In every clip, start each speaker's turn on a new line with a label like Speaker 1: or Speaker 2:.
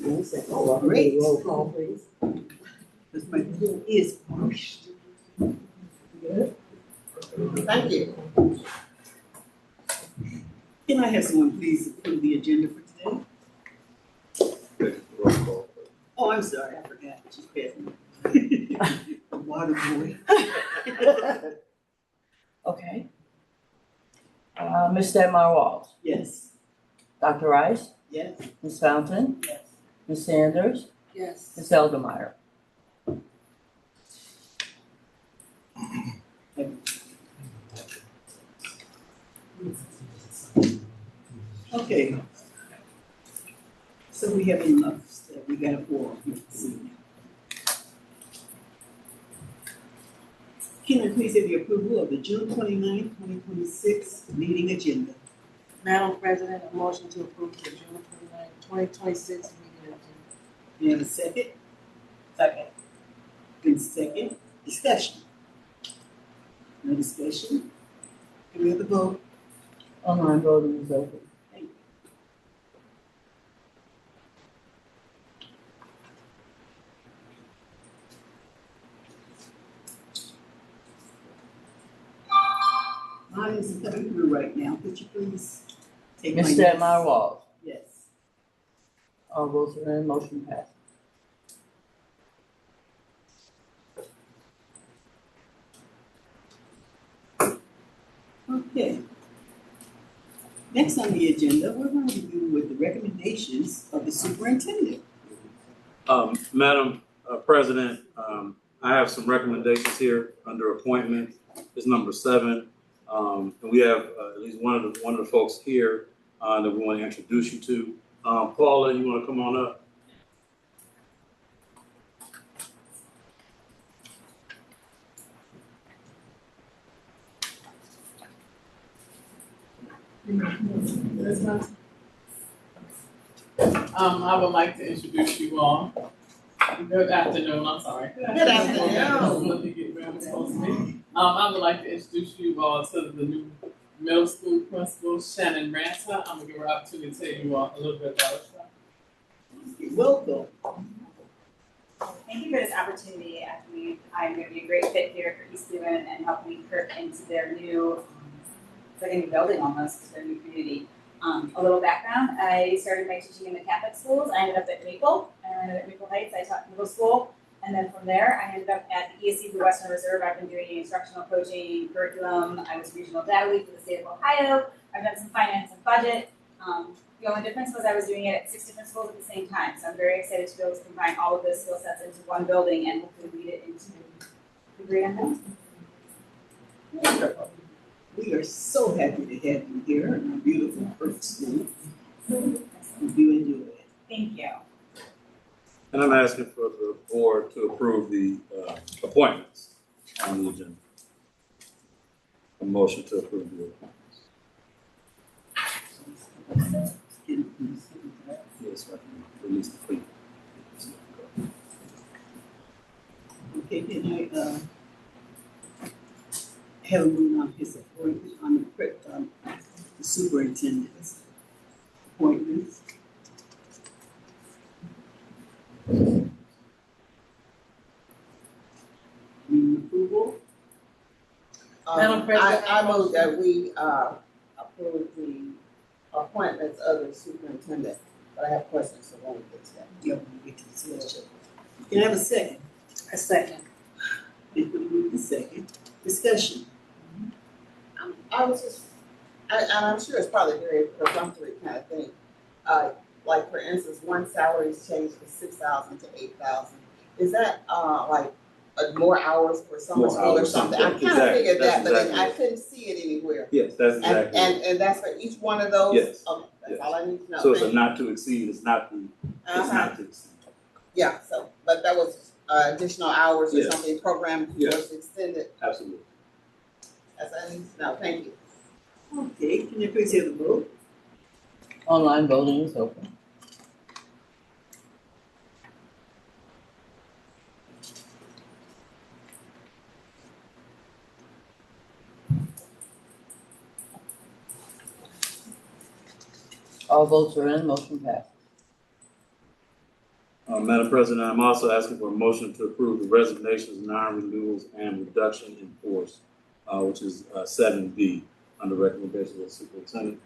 Speaker 1: Oh, great. Roll call, please. This my is pushed. Good. Thank you. Can I have someone please approve the agenda for today? Oh, I'm sorry, I forgot. She's passing. The water boy.
Speaker 2: Okay. Ms. Stedmeyer Walls,
Speaker 1: Yes.
Speaker 2: Dr. Rice,
Speaker 1: Yes.
Speaker 2: Ms. Fountain,
Speaker 1: Yes.
Speaker 2: Ms. Sanders,
Speaker 1: Yes.
Speaker 2: Ms. Eldermeyer.
Speaker 1: Okay. So we have enough stuff. We got a forum here this evening. Can I please have the approval of the June 29th, 2026 meeting agenda?
Speaker 3: Madam President, a motion to approve the June 29, 2026 meeting agenda.
Speaker 1: Do you have a second?
Speaker 3: Second.
Speaker 1: Been second. Discussion. No discussion? Can we have the vote?
Speaker 2: Online voting is open.
Speaker 1: Thank you. Mine isn't coming through right now. Could you please take my
Speaker 2: Ms.
Speaker 1: yes?
Speaker 2: Stedmeyer Walls,
Speaker 1: Yes.
Speaker 2: all votes are in, motion passed.
Speaker 1: Okay. Next on the agenda, we're going to do with the recommendations of the superintendent.
Speaker 4: Madam President, I have some recommendations here under appointment. It's number 7. And we have at least one of the folks here that we want to introduce you to. Paula, you want to come on up?
Speaker 5: I would like to introduce you all. Good afternoon, I'm sorry.
Speaker 1: Good afternoon.
Speaker 5: Let me get where I'm supposed to be. I would like to introduce you all to the new middle school principal, Shannon Ransom. I'm gonna give her an opportunity to tell you all a little bit about herself.
Speaker 1: Welcome.
Speaker 6: Thank you for this opportunity. I believe I'm going to be a great fit here for East Cleveland and help lead Kirk into their new, it's like a new building almost, their new community. A little background, I started my teaching in the Catholic schools. I ended up at Maple, and at Maple Heights I taught middle school. And then from there, I ended up at the ESC Blue Western Reserve. I've been doing instructional coaching, curriculum. I was regional data lead for the state of Ohio. I've done some finance and budget. The only difference was I was doing it at 6 different schools at the same time. So I'm very excited to be able to combine all of those skill sets into one building and hopefully lead it into a degree on that.
Speaker 1: Wonderful. We are so happy to have you here in our beautiful Kirk School. Hope you enjoy it.
Speaker 6: Thank you.
Speaker 4: And I'm asking for the board to approve the appointments on the agenda. A motion to approve the appointments. Yes, I can release the fleet.
Speaker 1: Okay, can I have a move on his appointment on the superintendent's appointments? Need approval?
Speaker 3: Madam President,
Speaker 7: I move that we approve the appointments of the superintendent, but I have questions, so when we get to that.
Speaker 1: Yeah, when we get to this question. Can I have a second?
Speaker 3: a second.
Speaker 1: If we move the second, discussion.
Speaker 7: I was just, I'm sure it's probably very perfunctory kind of thing. Like for instance, one salary is changed from 6,000 to 8,000. Is that like more hours for summer
Speaker 4: More
Speaker 7: school or
Speaker 4: hours,
Speaker 7: something? I kind of
Speaker 4: exactly.
Speaker 7: figured that,
Speaker 4: That's
Speaker 7: but
Speaker 4: exactly
Speaker 7: I
Speaker 4: it.
Speaker 7: couldn't see it anywhere.
Speaker 4: Yes, that's exactly it.
Speaker 7: And that's for each one of those?
Speaker 4: Yes.
Speaker 7: Okay, that's
Speaker 4: Yes.
Speaker 7: all I need to know.
Speaker 4: So it's a
Speaker 7: Thank
Speaker 4: not to exceed, it's not to exceed.
Speaker 7: Yeah, so, but that was additional hours or
Speaker 4: Yes.
Speaker 7: something, program
Speaker 4: Yes.
Speaker 7: was extended,
Speaker 4: Absolutely.
Speaker 7: as I need to know, thank you.
Speaker 1: Okay, can you please have the vote?
Speaker 2: Online voting is open. All votes are in, motion passed.
Speaker 4: Madam President, I'm also asking for a motion to approve the resignations, non-renewals, and reduction in force, which is 7B, under recommendation of the superintendent.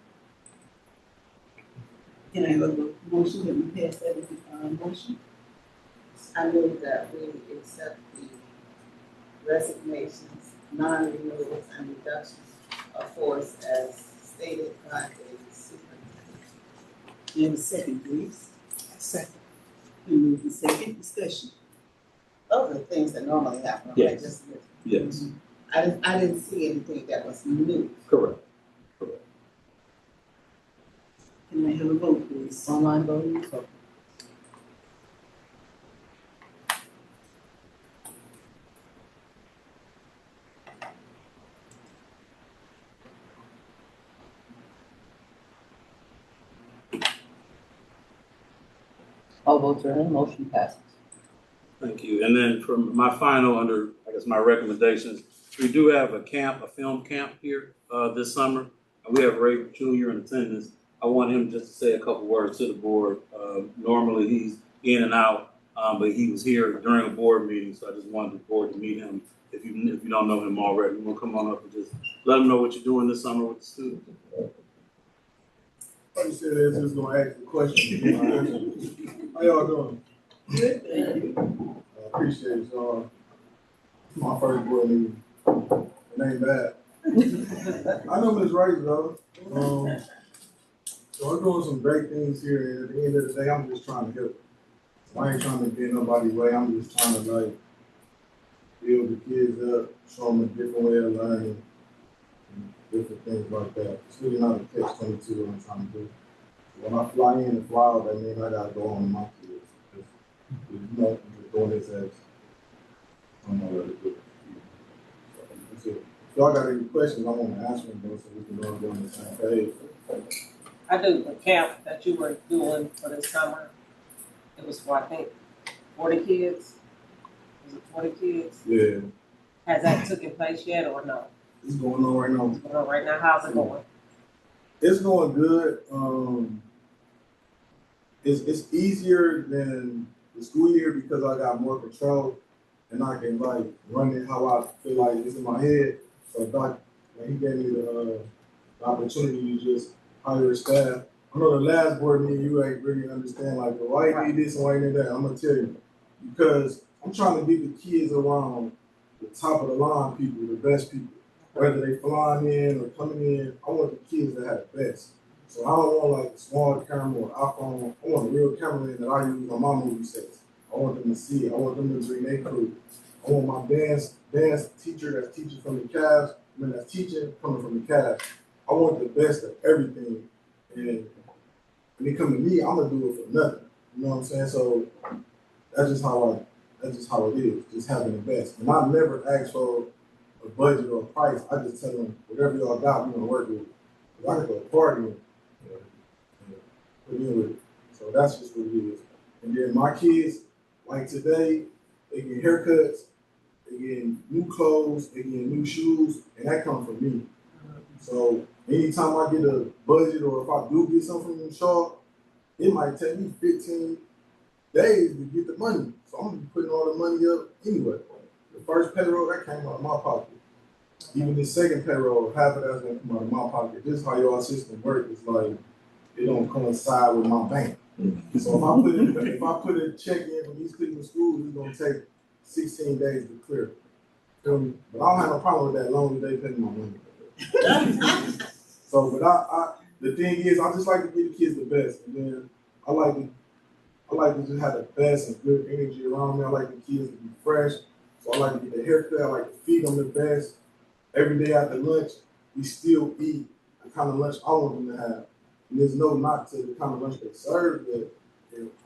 Speaker 1: Can I have a motion that we pass that as a motion?
Speaker 7: I move that we accept the resignations, non-renewals, and reductions of force as stated by the superintendent.
Speaker 1: Can I have a second, please? Second. Been moved in second, discussion.
Speaker 7: Those are things that normally happen, right?
Speaker 4: Yes.
Speaker 7: Just-
Speaker 4: Yes,
Speaker 7: I didn't see anything that was new.
Speaker 4: correct.
Speaker 1: Can I have a vote, please?
Speaker 2: Online voting is open. All votes are in, motion passes.
Speaker 4: Thank you. And then for my final, under, I guess, my recommendations, we do have a camp, a film camp here this summer. And we have Ray Jr. in attendance. I want him just to say a couple words to the board. Normally he's in and out, but he was here during a board meeting, so I just wanted the board to meet him. If you don't know him already, we'll come on up and just let him know what you're doing this summer with the students.
Speaker 8: Like you said, they're just gonna ask the question. How y'all doing?
Speaker 1: Good, thank you.
Speaker 8: I appreciate it, y'all. My first board meeting. It ain't bad. I know Ms. Rice though. So I'm doing some great things here, and at the end of the day, I'm just trying to help. I ain't trying to get nobody's way. I'm just trying to like build the kids up, show them a different way of learning, and different things like that. It's really not a catch-22 what I'm trying to do. When I fly in and fly out, that means I gotta go on with my kids. You know, I'm just doing this as I'm already doing. So that's it. If y'all got any questions, I want to answer them though, so we can all go on the same page.
Speaker 3: I do the camp that you were doing for this summer. It was for, I think, 40 kids. Was it 40 kids?
Speaker 8: Yeah,
Speaker 3: Has that taken place yet or no?
Speaker 8: it's going on right now.
Speaker 3: It's going on right now. How's it going?
Speaker 8: It's going good. It's easier than the school year because I got more control and I can like run it how I feel like it's in my head. So Doc, when he gave me the opportunity to just hire staff. I know the last board meeting you ain't really understand like why you need this and why you need that. I'm gonna tell you because I'm trying to get the kids around the top of the line people, the best people. Whether they flying in or coming in, I want the kids to have the best. So I don't want like a small camera or iPhone. I want a real camera that I use on my movie sets. I want them to see it. I want them to bring their crew. I want my dance teacher that's teaching from the Cavs, that's teaching coming from the Cavs. I want the best of everything. And when they come to me, I'm gonna do it for nothing. You know what I'm saying? So that's just how it is, just having the best. And I never ask for a budget or a price. I just tell them whatever y'all got, we're gonna work with it. I can go party and put in with it. So that's just what it is. And then my kids, like today, they get haircuts, they get new clothes, they get new shoes, and that comes from me. So anytime I get a budget or if I do get something from Shaw, it might take me 15 days to get the money. So I'm gonna be putting all the money up anyway. The first payroll, that came out of my pocket. Even the second payroll, half of that's gonna come out of my pocket. This is how your system works. It's like it don't coincide with my bank. So if I put a check in from East Cleveland schools, it's gonna take 16 days to clear. Feel me? But I don't have no problem with that long as they pay my money. So, but I the thing is, I just like to give the kids the best, and then I like to just have the best and good energy around me. I like the kids to be fresh, so I like to get their haircut. I like to feed them the best. Every day after lunch, we still eat the kind of lunch I want them to have. And there's no knock to the kind of lunch they serve, but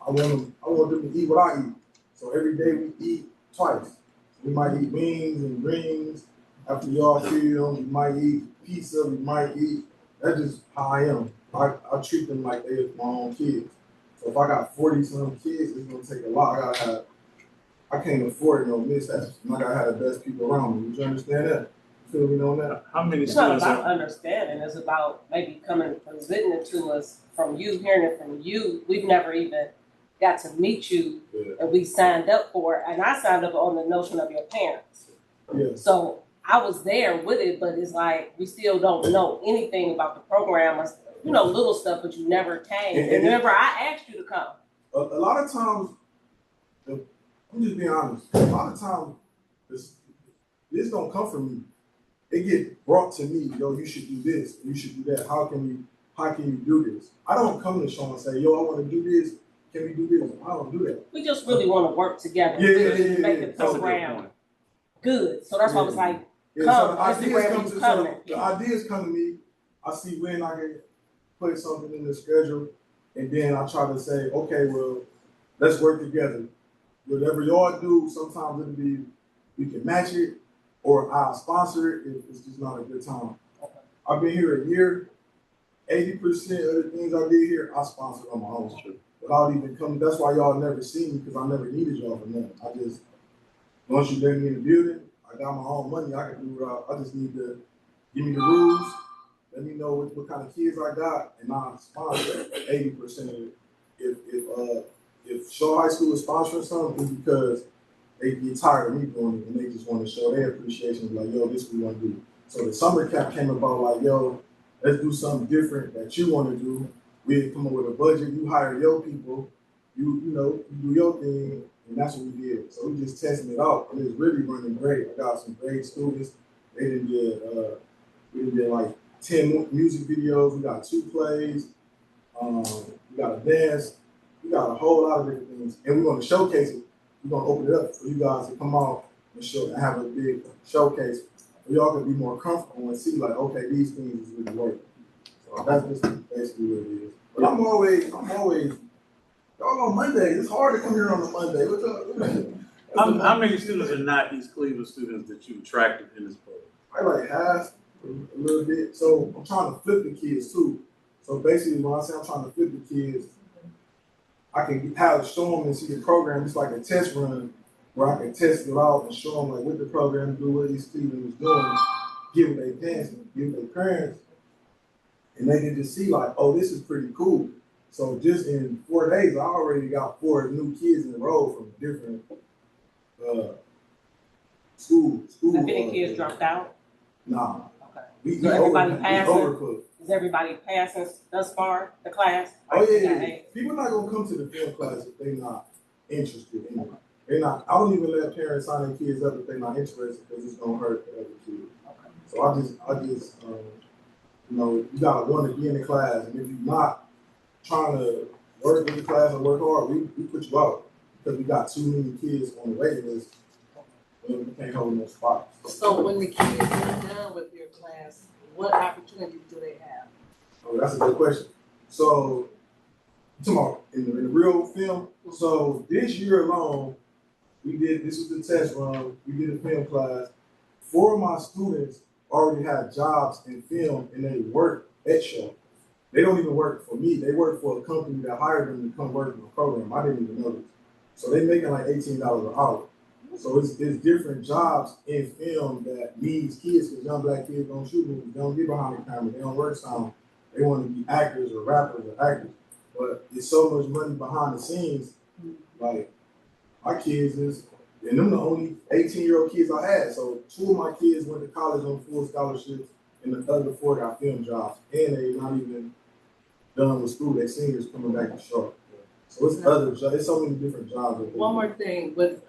Speaker 8: I want them to eat what I eat. So every day we eat twice. We might eat wings and greens. After y'all feed them, we might eat pizza, we might eat. That's just how I am. I treat them like they're my own kids. So if I got 40-some kids, it's gonna take a lot. I can't afford no mishaps. I gotta have the best people around me. You understand that? You feel me on that?
Speaker 4: How many
Speaker 3: It's not
Speaker 4: students
Speaker 3: about
Speaker 4: are,
Speaker 3: understanding. It's about maybe coming, presenting it to us from you, hearing it from you. We've never even got to meet you
Speaker 8: Yeah.
Speaker 3: and we signed up for it. And I signed up on the notion of your parents.
Speaker 8: Yes.
Speaker 3: So I was there with it, but it's like we still don't know anything about the program or, little stuff, but you never came.
Speaker 8: And-
Speaker 3: And remember, I asked you to come.
Speaker 8: A lot of times, I'm just being honest. A lot of times, this don't come from me. It get brought to me. Yo, you should do this. You should do that. How can you do this? I don't come to Sean and say, yo, I want to do this. Can we do this? I don't do that.
Speaker 3: We just really want to work together.
Speaker 8: Yeah,
Speaker 3: to make the
Speaker 4: That's a good
Speaker 3: program
Speaker 4: point.
Speaker 3: good. So that's why I was like,
Speaker 8: Yeah,
Speaker 3: Come,
Speaker 8: so
Speaker 3: this is where you coming.
Speaker 8: the ideas come to me. I see when I can put something in the schedule, and then I try to say, okay, well, let's work together. Whatever y'all do, sometimes it'll be we can match it, or I'll sponsor it if it's just not a good time. I've been here a year. 80% of the things I did here, I sponsored on my own. Without even coming, that's why y'all never see me, because I never needed y'all for nothing. I just, once you let me in the building, I got my own money. I can do it. I just need to give me the rules. Let me know what kind of kids I got, and I sponsor 80% of it. If Shaw High School is sponsoring something, it's because they get tired of me doing it, and they just want to show their appreciation. Like, yo, this is what we want to do. So the summer camp came about like, yo, let's do something different that you want to do. We come up with a budget. You hire your people. You do your thing. And that's what we did. So we just testing it out, and it's really running great. I got some great students. We did like 10 music videos. We got 2 plays. We got a dance. We got a whole lot of different things, and we're going to showcase it. We're going to open it up for you guys to come out and show and have a big showcase, so y'all can be more comfortable and see like, okay, these things is really working. So that's just basically what it is. But I'm always. Y'all on Monday. It's hard to come here on a Monday. What's up?
Speaker 4: How many students are not East Cleveland students that you attracted in this program?
Speaker 8: I like half, a little bit. So I'm trying to flip the kids too. So basically, when I say I'm trying to flip the kids, I can show them and see the program. It's like a test run where I can test it out and show them like what the program do, what East Cleveland is doing, give them their parents, give their parents, and they can just see like, oh, this is pretty cool. So just in 4 days, I already got 4 new kids enrolled from different schools.
Speaker 3: Have any kids dropped out?
Speaker 8: Nah.
Speaker 3: Okay.
Speaker 8: We
Speaker 3: So everybody passing?
Speaker 8: overcooked.
Speaker 3: Is everybody passing thus far, the class?
Speaker 8: Oh yeah. People not gonna come to the film class if they're not interested in it. They're not. I don't even let parents sign their kids up if they're not interested, because it's gonna hurt the other kids.
Speaker 3: Okay.
Speaker 8: So I just you gotta want to be in the class, and if you're not trying to work in the class and work hard, we put you out because we got too many kids on the waiting list. And we can't hold no spots.
Speaker 2: So when the kids are done with your class, what opportunities do they have?
Speaker 8: Oh, that's a good question. So, tomorrow in the real film. So this year alone, this was the test run. We did a film class. 4 of my students already had jobs in film, and they work at Shaw. They don't even work for me. They work for a company that hired them to come work in the program. I didn't even know this. So they making like $18 an hour. So it's different jobs in film that needs kids, because young black kids don't shoot movies. They don't get behind the camera. They don't work sound. They want to be actors or rappers or actors. But there's so much money behind the scenes. Like, my kids and them the only 18-year-old kids I had. So 2 of my kids went to college on full scholarships, and the other 4 got film jobs. And they not even done with school. They're seniors coming back to Charlotte. So it's other jobs. There's so many different jobs.
Speaker 2: One more thing, with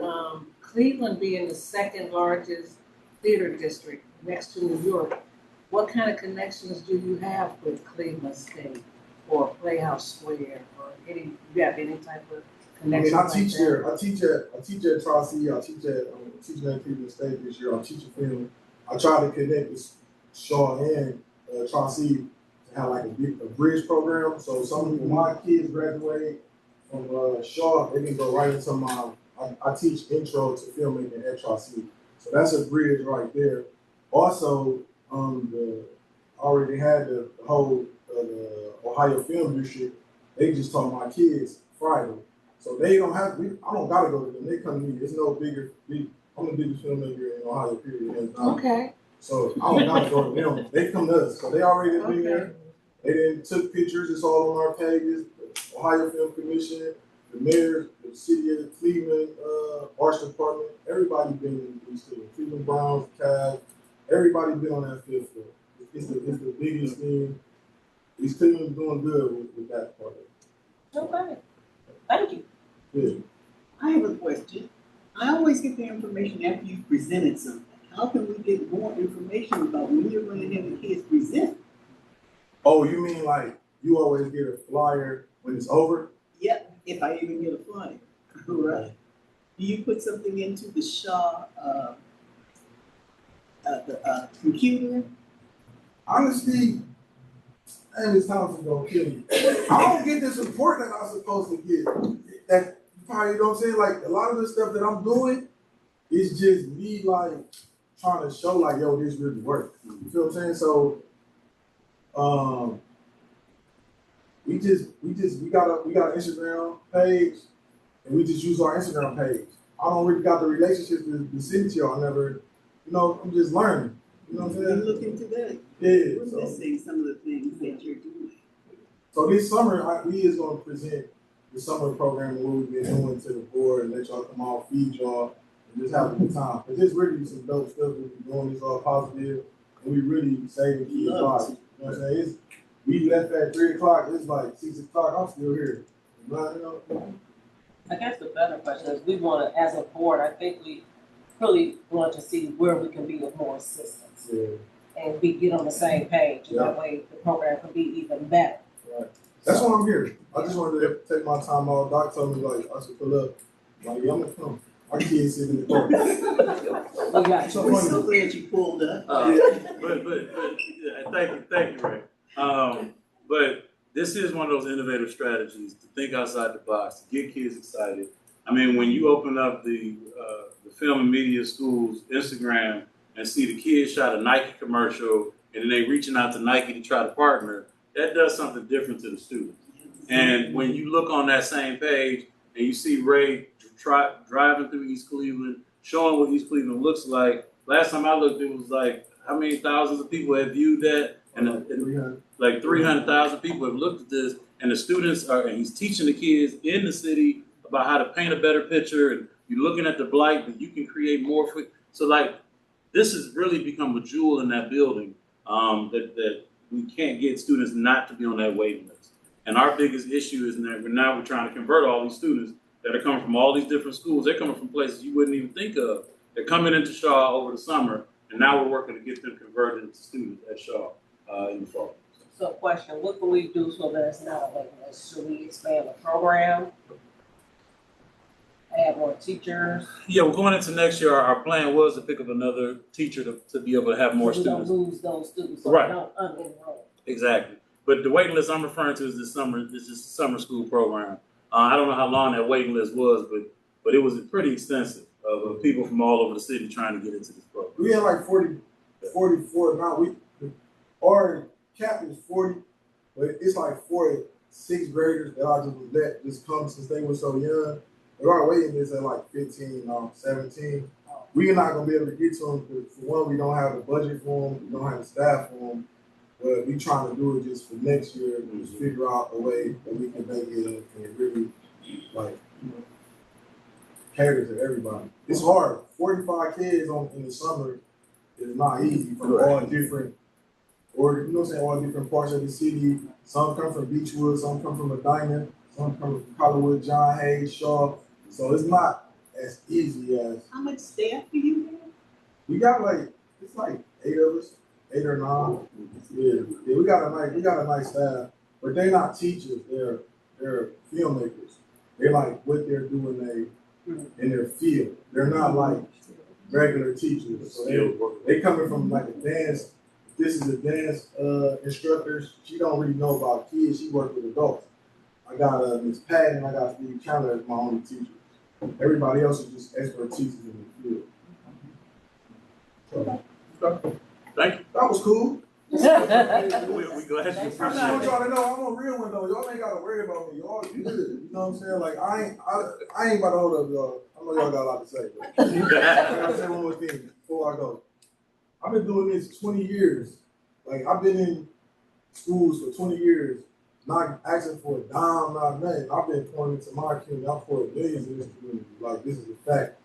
Speaker 2: Cleveland being the 2nd largest theater district next to New York, what kind of connections do you have with Cleveland State or Playhouse Square or you have any type of connection?
Speaker 8: I teach there. I teach at Tri-C. I teach at Cleveland State this year. I'm teaching film. I try to connect with Shaw and Tri-C to have like a bridge program. So some of my kids graduate from Shaw, they can go right into I teach intro to filmmaking at Tri-C. So that's a bridge right there. Also, already had the whole Ohio Film District. They just taught my kids Friday. So they don't have, I don't gotta go to them. They come to me. There's no I'm the biggest filmmaker in Ohio, period.
Speaker 2: Okay.
Speaker 8: So I don't gotta go to them. They come to us. So they already been there. They then took pictures. It's all on our pages. Ohio Film Commission, the mayor, the city of Cleveland, arts department, everybody been in these things. Cleveland Browns, Cavs, everybody been on that field floor. It's the biggest thing. East Cleveland's doing good with that part of it.
Speaker 3: Okay, thank you.
Speaker 8: Yeah.
Speaker 1: I have a question. I always get the information after you've presented something. How can we get more information about when you're going to have the kids present?
Speaker 8: Oh, you mean like you always get a flyer when it's over?
Speaker 1: Yep, if I even get a flyer. Right. Do you put something into the Shaw, computer?
Speaker 8: Honestly, and it's time to go kill me. I don't get the support that I'm supposed to get. That probably, you know what I'm saying? Like a lot of the stuff that I'm doing is just me like trying to show like, yo, this really works. You feel what I'm saying? So we got an Instagram page and we just use our Instagram page. I don't really got the relationships to send to y'all. I never, you know, I'm just learning. You know what I'm
Speaker 1: We
Speaker 8: saying?
Speaker 1: look into that.
Speaker 8: Yeah.
Speaker 1: We're
Speaker 8: So,
Speaker 1: missing some of the things that you're doing.
Speaker 8: so this summer, we is going to present the summer program and what we've been doing to the board and let y'all come out, feed y'all, and just have a good time. Cause it's really some dope stuff we've been doing. It's all positive, and we really saving kids' lives. You know what I'm saying? We left at 3 o'clock. It's like 6 o'clock. I'm still here. But, you know,
Speaker 3: I guess the better question is, we want to, as a board, I think we really want to see where we can be of more assistance.
Speaker 8: yeah.
Speaker 3: And we get on the same page, and that way the program can be even better.
Speaker 8: Right. That's why I'm here. I just wanted to take my time off. Doc told me like I should pull up. Like, yeah, I'm gonna come. Our kids sitting in the car.
Speaker 3: We got
Speaker 8: So
Speaker 1: We're
Speaker 8: funny.
Speaker 1: so glad you pulled up.
Speaker 4: Thank you, Ray. But this is one of those innovative strategies to think outside the box, to get kids excited. I mean, when you open up the film and media school's Instagram and see the kids shot a Nike commercial and then they reaching out to Nike to try to partner, that does something different to the students. And when you look on that same page and you see Ray driving through East Cleveland, showing what East Cleveland looks like, last time I looked, it was like how many thousands of people have viewed that, and like 300,000 people have looked at this, and the students are, and he's teaching the kids in the city about how to paint a better picture, and you're looking at the blight that you can create more for. So like, this has really become a jewel in that building, that we can't get students not to be on that waiting list. And our biggest issue is that we're trying to convert all these students that are coming from all these different schools. They're coming from places you wouldn't even think of. They're coming into Shaw over the summer, and now we're working to get them converted into students at Shaw in the fall.
Speaker 3: So question, what can we do so that it's not a waiting list? Should we expand the program? Add more teachers?
Speaker 4: Yeah, we're going into next year. Our plan was to pick up another teacher to be able to have more
Speaker 3: So
Speaker 4: students.
Speaker 3: we don't lose those students, so
Speaker 4: Right.
Speaker 3: we don't unenroll.
Speaker 4: Exactly. But the waiting list I'm referring to is this is the summer school program. I don't know how long that waiting list was, but it was pretty extensive of people from all over the city trying to get into this program.
Speaker 8: We had like 44 now. Our cap is 40, but it's like 6th graders that I just let just come since they were so young. But our waiting list at like 15, 17. We're not gonna be able to get to them because for one, we don't have the budget for them, we don't have the staff for them. But we trying to do it just for next year, just figure out a way that we can make it and really like, you know, cater to everybody. It's hard. 45 kids in the summer is not easy from all different, or you know what I'm saying, all different parts of the city. Some come from Beechwood, some come from Medina, some come from Collinwood, John Hayes, Shaw. So it's not as easy as.
Speaker 1: How much staff do you have?
Speaker 8: We got it's like 8 of us, 8 or 9. Yeah, we got a nice staff, but they're not teachers. They're filmmakers. They're like what they're doing in their field. They're not like regular teachers. So they coming from like a dance. This is a dance instructor. She don't really know about kids. She works with adults. I got Miss Patton and I got Steve Chandler as my only teachers. Everybody else is just expert teachers in the field. So,
Speaker 4: Thank you.
Speaker 8: that was cool.
Speaker 4: We glad you
Speaker 8: I just
Speaker 4: appreciate
Speaker 8: want
Speaker 4: it.
Speaker 8: y'all to know I'm a real one though. Y'all ain't gotta worry about me. Y'all good. You know what I'm saying? Like I ain't about to hold up y'all. I know y'all got a lot to say. But I gotta say one more thing before I go. I've been doing this 20 years. Like I've been in schools for 20 years, not asking for a dime, not nothing. I've been pointing to my community. I poured millions in this community. Like, this is a fact.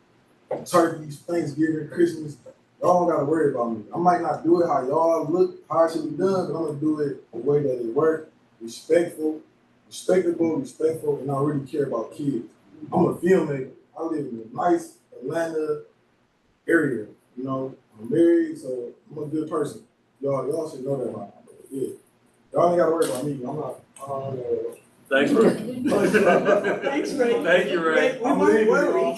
Speaker 8: Turkeys, Thanksgiving, Christmas, y'all don't gotta worry about me. I might not do it how y'all look, how it should be done, but I'm gonna do it the way that it works. Respectful, respectful, and I really care about kids. I'm a filmmaker. I live in a nice Atlanta area. You know, I'm married, so I'm a good person. Y'all should know that about me. Yeah. Y'all ain't gotta worry about me. I'm not.
Speaker 4: Thanks, Ray.
Speaker 1: Thanks, Ray.
Speaker 4: Thank you, Ray.
Speaker 1: We won't worry.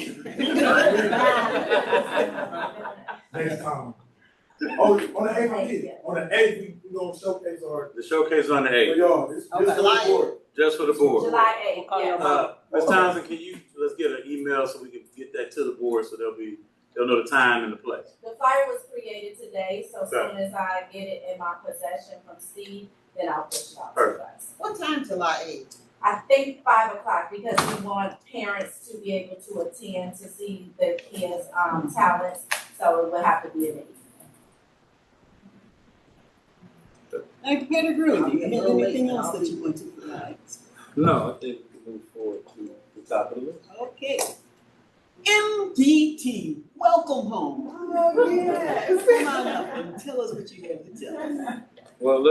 Speaker 8: Next time. Oh, on the 8th, I'm here. On the 8th, we gonna showcase our.
Speaker 4: The showcase is on the
Speaker 8: For
Speaker 4: 8th,
Speaker 8: y'all, it's just for the board.
Speaker 4: just for the board.
Speaker 6: July 8th, yes.
Speaker 4: Ms. Townsend, let's get an email so we can get that to the board so they'll know the time and the place.
Speaker 9: The flyer was created today, so as
Speaker 4: Okay.
Speaker 9: soon as I get it in my possession from Steve, then I'll push it out to
Speaker 4: Perfect.
Speaker 9: you guys.
Speaker 7: What time July 8th?
Speaker 9: I think 5 o'clock because we want parents to be able to attend to see their kids' talents, so it will have to be in the evening.
Speaker 1: Dr. Pettigrew, do you have anything else that you want to provide?
Speaker 4: No, I think we move forward to the top of the list.
Speaker 1: Okay. MDT, welcome home.
Speaker 7: Oh, yes.
Speaker 1: Come on up and tell us what you have to tell us.
Speaker 4: Well,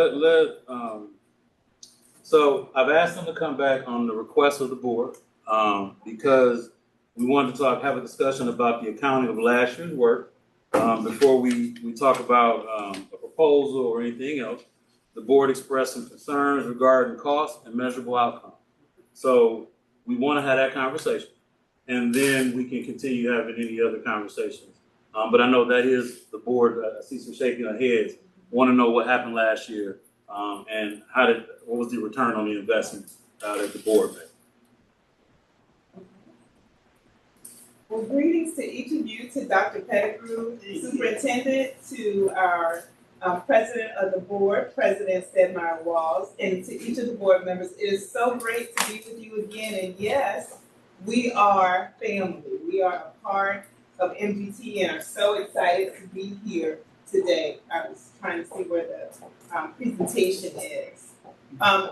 Speaker 4: so I've asked them to come back on the request of the board, because we wanted to have a discussion about the accounting of last year's work, before we talk about, a proposal or anything else. The board expressed some concerns regarding cost and measurable outcome. So we want to have that conversation, and then we can continue having any other conversations. But I know that is the board. I see some shaking of heads. Want to know what happened last year, and what was the return on the investment that the board made.
Speaker 10: Well, greetings to each of you, to Dr. Pettigrew, Superintendent, to our President of the Board, President Stedmeyer Walls, and to each of the board members. It is so great to be with you again, and yes, we are family. We are a part of MGT and are so excited to be here today. I was trying to see where the presentation is.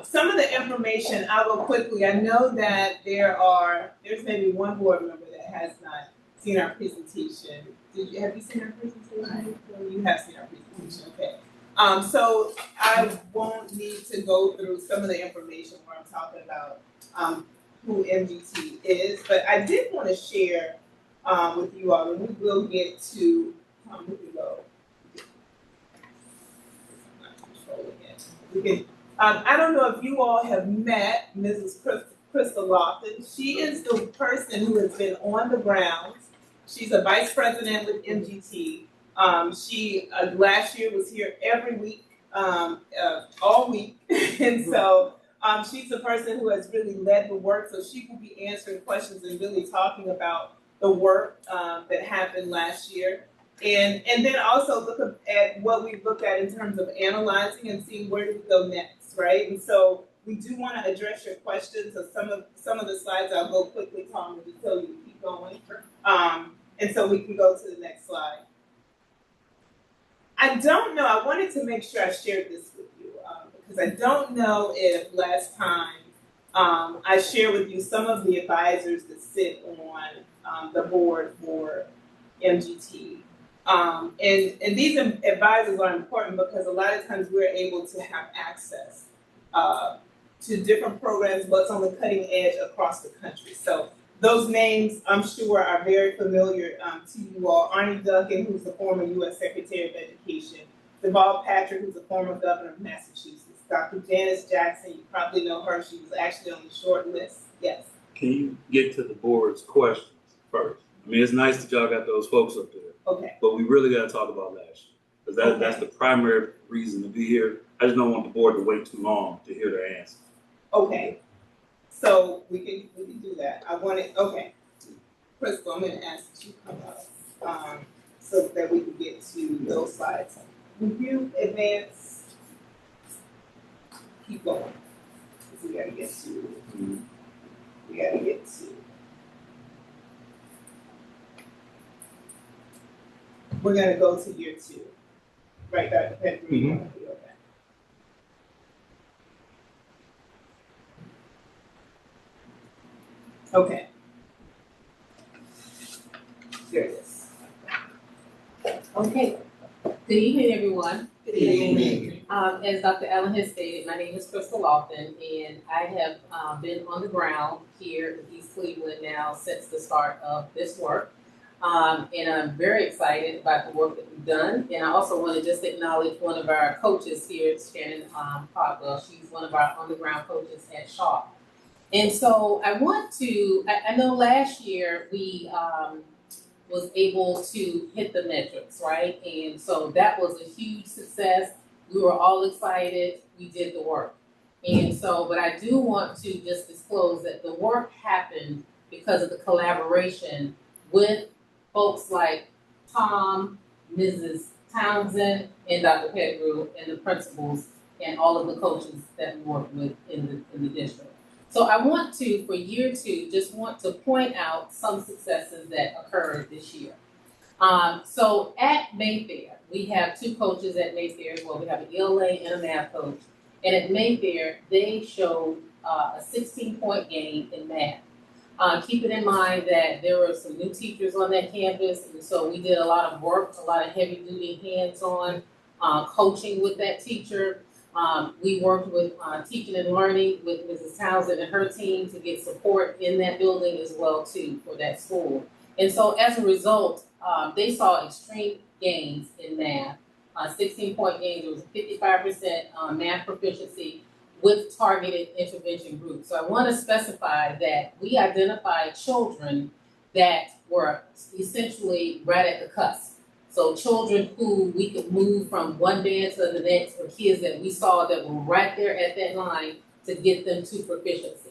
Speaker 10: Some of the information, I will quickly, I know that there's maybe one board member that has not seen our presentation. Have you seen our presentation? You have seen our presentation, okay. So I won't need to go through some of the information where I'm talking about who MGT is, but I did want to share with you all, and we will get to, we can go. I'm not controlling it. We can, I don't know if you all have met Mrs. Crystal Lofton. She is the person who has been on the ground. She's a vice president with MGT. She last year was here every week, all week, and so she's the person who has really led the work. So she will be answering questions and really talking about the work that happened last year, and then also look at what we looked at in terms of analyzing and seeing where do we go next, right? And so we do want to address your questions. So some of the slides I'll go quickly, Tom, to tell you to keep going. And so we can go to the next slide. I don't know, I wanted to make sure I shared this with you because I don't know if last time I shared with you some of the advisors that sit on the board for MGT. And these advisors are important because a lot of times we're able to have access to different programs, what's on the cutting edge across the country. So those names, I'm sure, are very familiar to you all. Arne Duncan, who's the former U.S. Secretary of Education. Deval Patrick, who's the former governor of Massachusetts. Dr. Janice Jackson, you probably know her. She was actually on the short list. Yes.
Speaker 4: Can you get to the board's questions first? I mean, it's nice that y'all got those folks up there.
Speaker 10: Okay.
Speaker 4: But we really got to talk about last year, because that's the primary reason to be here. I just don't want the board to wait too long to hear their answer.
Speaker 10: Okay. So we can do that. Okay. Crystal, I'm going to ask that you come up so that we can get to those slides. Review, advance, keep going. We got to get to. We're going to go to year 2. Right, Dr. Pettigrew? Okay. Okay. There it is.
Speaker 11: Okay, good evening, everyone.
Speaker 7: Good evening.
Speaker 11: As Dr. Allen has stated, my name is Crystal Lofton, and I have been on the ground here in East Cleveland now since the start of this work. And I'm very excited about the work that we've done. And I also want to just acknowledge one of our coaches here, Shannon Caldwell. She's one of our on-the-ground coaches at Shaw. And so I want to, I know last year we was able to hit the metrics, right? And so that was a huge success. We were all excited. We did the work. And so, but I do want to just disclose that the work happened because of the collaboration with folks like Tom, Mrs. Townsend, and Dr. Pettigrew, and the principals, and all of the coaches that we work with in the district. So I want to, for year two, just want to point out some successes that occurred this year. So at Mayfair, we have two coaches at Mayfair as well. We have an ELA and a math coach. And at Mayfair, they showed a 16-point gain in math. Keeping in mind that there were some new teachers on that campus, and so we did a lot of work, a lot of heavy-duty hands-on coaching with that teacher. We worked with teaching and learning with Mrs. Townsend and her team to get support in that building as well too for that school. And so as a result, they saw extreme gains in math, 16-point gains. There was 55% math proficiency with targeted intervention groups. So I want to specify that we identified children that were essentially right at the cusp. So children who we could move from one band to the next, or kids that we saw that were right there at that line to get them to proficiency.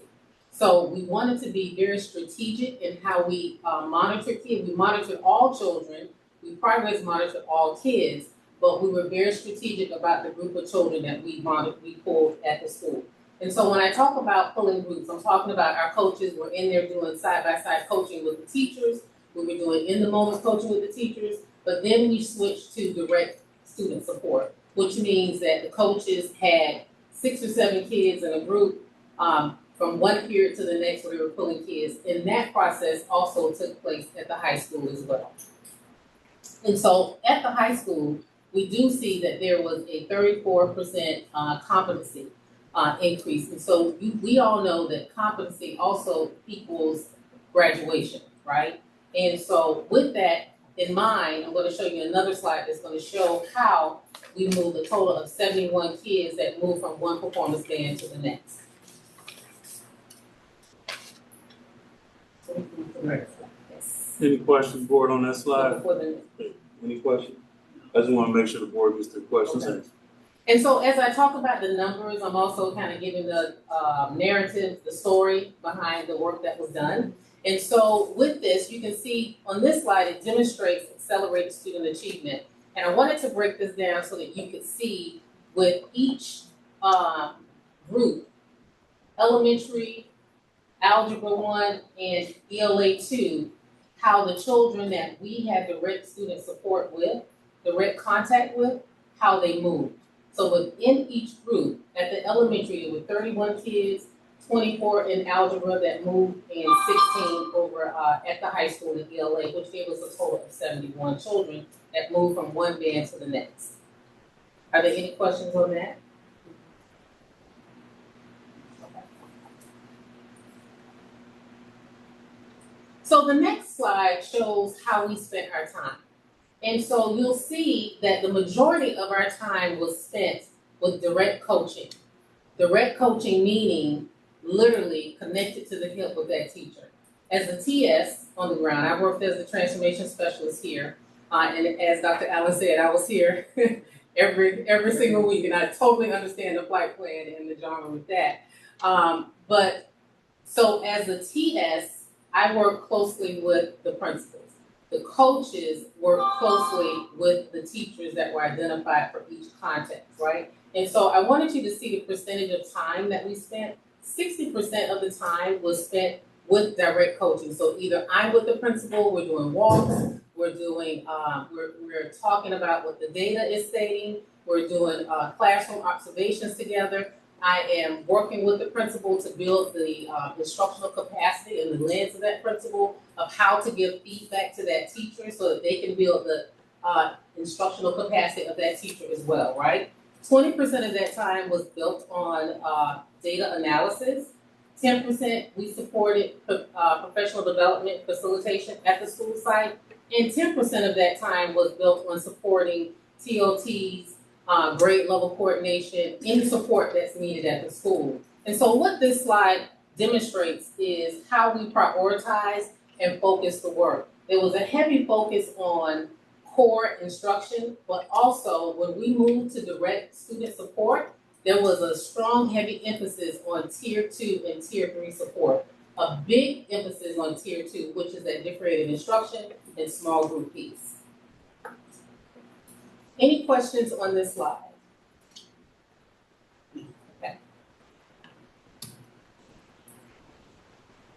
Speaker 11: So we wanted to be very strategic in how we monitor kids. We monitored all children. We probably monitored all kids, but we were very strategic about the group of children that we pulled at the school. And so when I talk about pulling groups, I'm talking about our coaches were in there doing side-by-side coaching with the teachers. We were doing in-the-moment coaching with the teachers. But then we switched to direct student support, which means that the coaches had 6 or 7 kids in a group from one period to the next where they were pulling kids. And that process also took place at the high school as well. And so at the high school, we do see that there was a 34% competency increase. And so we all know that competency also equals graduation, right? And so with that in mind, I'm going to show you another slide that's going to show how we moved a total of 71 kids that moved from one performance band to the next. Yes.
Speaker 4: Any questions, board, on that slide? Any questions? I just want to make sure the board gets their questions answered.
Speaker 11: And so as I talk about the numbers, I'm also kind of giving the narrative, the story behind the work that was done. And so with this, you can see on this slide, it demonstrates accelerated student achievement. And I wanted to break this down so that you could see with each group, elementary, Algebra 1, and ELA 2, how the children that we had direct student support with, direct contact with, how they moved. So within each group, at the elementary, there were 31 kids, 24 in algebra that moved, and 16 over at the high school in ELA, which gave us a total of 71 children that moved from one band to the next. Are there any questions on that? Okay. So the next slide shows how we spent our time. And so you'll see that the majority of our time was spent with direct coaching. Direct coaching meaning literally connected to the hip with that teacher. As a TS on the ground, I worked as a transformation specialist here. And as Dr. Allen said, I was here every single week, and I totally understand the flight plan and the genre with that. But so as a TS, I work closely with the principals. The coaches work closely with the teachers that were identified for each context, right? And so I wanted you to see the percentage of time that we spent. 60% of the time was spent with direct coaching. So either I'm with the principal, we're doing walks, we're doing, we're talking about what the data is stating, we're doing classroom observations together, I am working with the principal to build the instructional capacity and the lens of that principal of how to give feedback to that teacher so that they can build the instructional capacity of that teacher as well, right? 20% of that time was built on data analysis. 10% we supported professional development facilitation at the school site, and 10% of that time was built on supporting TOTs, grade level coordination, any support that's needed at the school. And so what this slide demonstrates is how we prioritize and focus the work. There was a heavy focus on core instruction, but also when we moved to direct student support, there was a strong, heavy emphasis on tier 2 and tier 3 support. A big emphasis on tier 2, which is that differentiated instruction and small group piece. Any questions on this slide? Okay.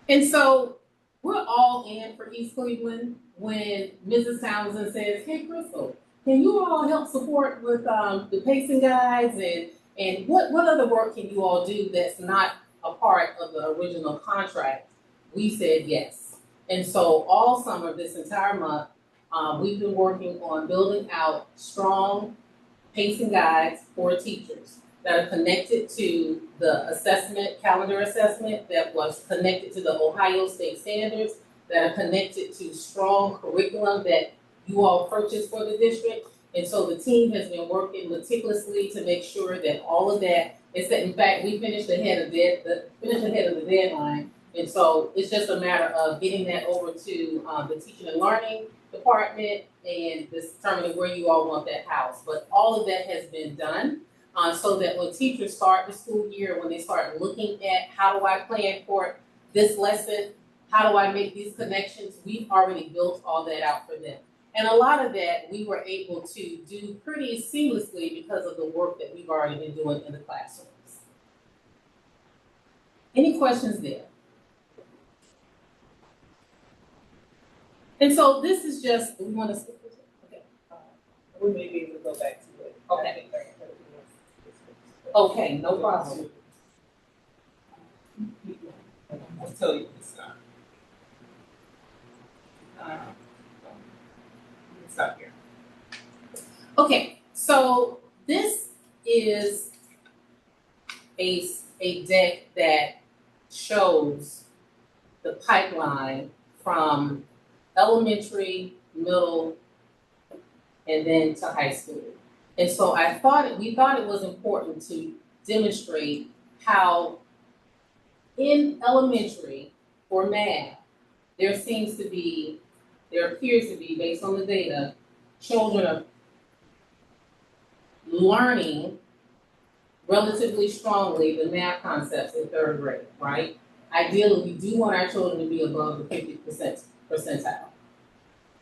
Speaker 11: And so we're all in for East Cleveland when Mrs. Townsend says, hey, Crystal, can you all help support with the pacing guides and what other work can you all do that's not a part of the original contract? We said yes. And so all summer, this entire month, we've been working on building out strong pacing guides for teachers that are connected to the assessment, calendar assessment that was connected to the Ohio State standards, that are connected to strong curriculum that you all purchased for the district. And so the team has been working meticulously to make sure that all of that is that. In fact, we finished ahead of the deadline. And so it's just a matter of getting that over to the teaching and learning department and determining where you all want that house. But all of that has been done so that when teachers start the school year, when they start looking at how do I plan for this lesson, how do I make these connections, we've already built all that out for them. And a lot of that we were able to do pretty seamlessly because of the work that we've already been doing in the classrooms. Any questions there? And so this is just, we want to skip this? Okay.
Speaker 3: We may be able to go back to it.
Speaker 11: Okay. Okay, no problem.
Speaker 3: I'll tell you this time. Stop here.
Speaker 11: Okay, so this is a deck that shows the pipeline from elementary, middle, and then to high school. And so we thought it was important to demonstrate how in elementary for math, there appears to be, based on the data, children are learning relatively strongly the math concepts in 3rd grade, right? Ideally, we do want our children to be above the 50% percentile.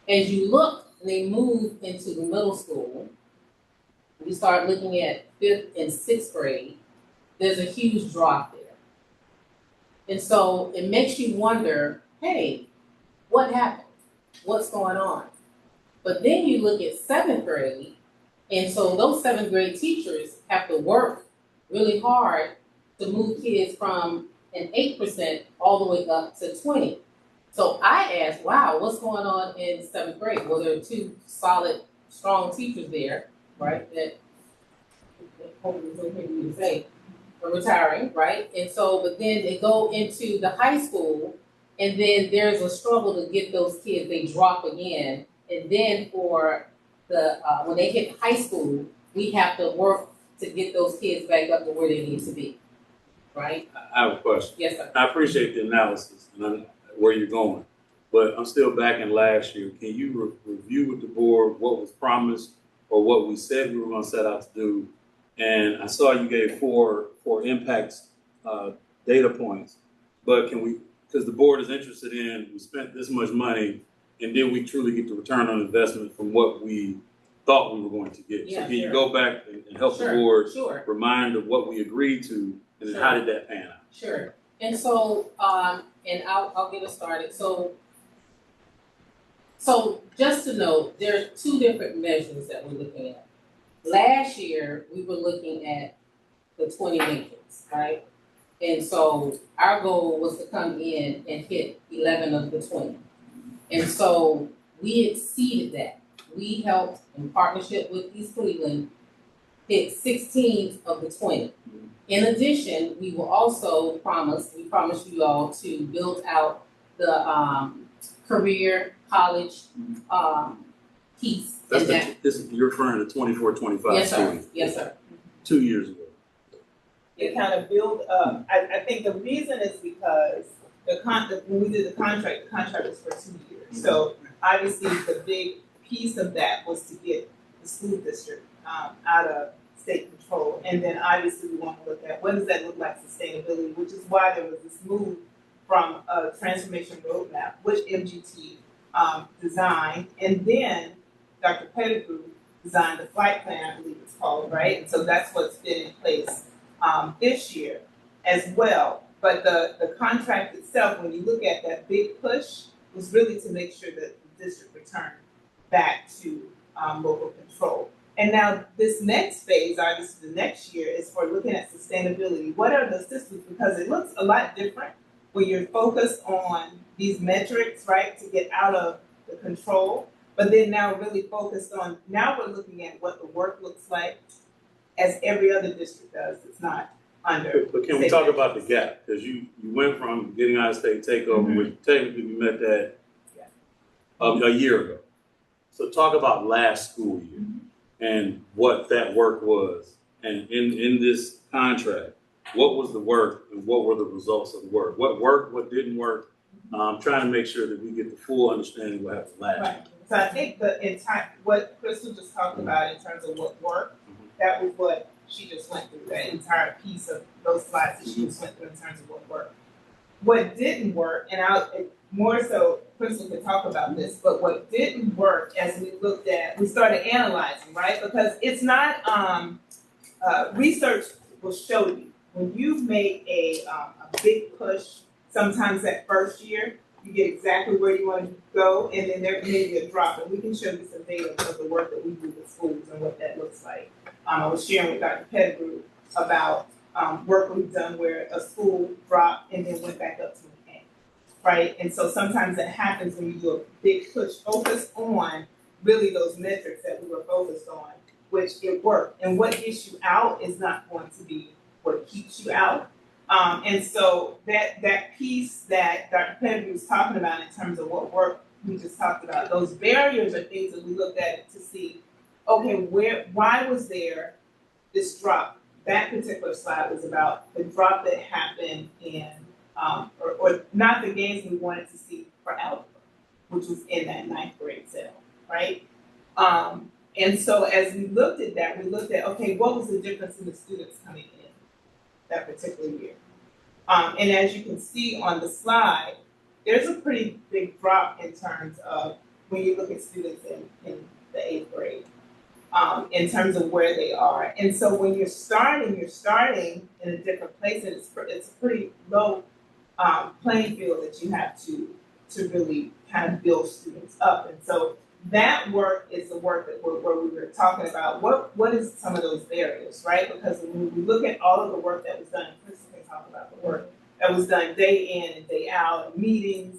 Speaker 11: As you look, and they move into the middle school, we start looking at 5th and 6th grade, there's a huge drop there. And so it makes you wonder, hey, what happened? What's going on? But then you look at 7th grade, and so those 7th grade teachers have to work really hard to move kids from an 8% all the way up to 20. So I asked, wow, what's going on in 7th grade? Well, there are 2 solid, strong teachers there, right, that hopefully it's okay for me to say, are retiring, right? And so, but then they go into the high school, and then there's a struggle to get those kids, they drop again. And then for the, when they hit high school, we have to work to get those kids back up to where they need to be, right?
Speaker 4: I have a question.
Speaker 11: Yes, sir.
Speaker 4: I appreciate the analysis and where you're going, but I'm still back in last year. Can you review with the board what was promised or what we said we were going to set out to do? And I saw you gave four impacts data points, but can we, because the board is interested in, we spent this much money, and did we truly get the return on investment from what we thought we were going to get?
Speaker 11: Yeah,
Speaker 4: so can you
Speaker 11: sure.
Speaker 4: go back and help
Speaker 11: Sure,
Speaker 4: the board
Speaker 11: sure.
Speaker 4: remind of what we agreed to, and then
Speaker 11: Sure.
Speaker 4: how did that pan out?
Speaker 11: Sure. And so, and I'll get us started. So just to note, there are 2 different measures that we're looking at. Last year, we were looking at the 20 Lincolns, right? And so our goal was to come in and hit 11 of the 20. And so we exceeded that. We helped in partnership with East Cleveland hit 16 of the 20. In addition, we will also promise you all to build out the career college piece.
Speaker 4: That's
Speaker 11: in that.
Speaker 4: You're referring to 24-25
Speaker 11: Yes,
Speaker 4: school
Speaker 11: sir.
Speaker 4: year.
Speaker 11: Yes, sir.
Speaker 4: 2 years ago.
Speaker 10: It kind of built up, I think the reason is because when we did the contract was for 2 years. So obviously the big piece of that was to get the school district out of state control. And then obviously we want to look at what does that look like sustainability, which is why there was this move from a transformation roadmap, which MGT designed. And then Dr. Pettigrew designed the flight plan, I believe it's called, right? And so that's what's been in place this year as well. But the contract itself, when you look at that big push, was really to make sure that the district returned back to local control. And now this next phase, obviously the next year, is for looking at sustainability. What are the systems? Because it looks a lot different when you're focused on these metrics, right, to get out of the control. But then now really focused on, now we're looking at what the work looks like as every other district does. It's not under.
Speaker 4: But can we talk about the gap? Because you went from getting out of state takeover, which technically we met that a year ago. So talk about last school year and what that work was. And in this contract, what was the work and what were the results of the work? What worked, what didn't work? Trying to make sure that we get the full understanding of what happened last year.
Speaker 10: So I think the entire, what Crystal just talked about in terms of what worked, that was what she just went through, that entire piece of those slides that she just went through in terms of what worked. What didn't work, and more so, Crystal could talk about this, but what didn't work as we looked at, we started analyzing, right? Because it's not, research will show you, when you've made a big push, sometimes that first year, you get exactly where you want to go, and then there may be a drop, and we can show you some data of the work that we do with schools and what that looks like. I was sharing with Dr. Pettigrew about work we've done where a school dropped and then went back up to an A, right? And so sometimes that happens when you do a big push, focus on really those metrics that we were focused on, which it worked. And what gets you out is not going to be what keeps you out. And so that piece that Dr. Pettigrew was talking about in terms of what work we just talked about, those barriers are things that we looked at to see, okay, why was there this drop? That particular slide was about the drop that happened in, or not the gains we wanted to see for algebra, which was in that 9th grade cell, right? And so as we looked at that, we looked at, okay, what was the difference in the students coming in that particular year? And as you can see on the slide, there's a pretty big drop in terms of when you look at students in the 8th grade, in terms of where they are. And so when you're starting in a different place, and it's a pretty low playing field that you have to really kind of build students up. And so that work is the work that where we were talking about. What is some of those barriers, right? Because when we look at all of the work that was done, Chris can talk about the work that was done day in and day out, meetings,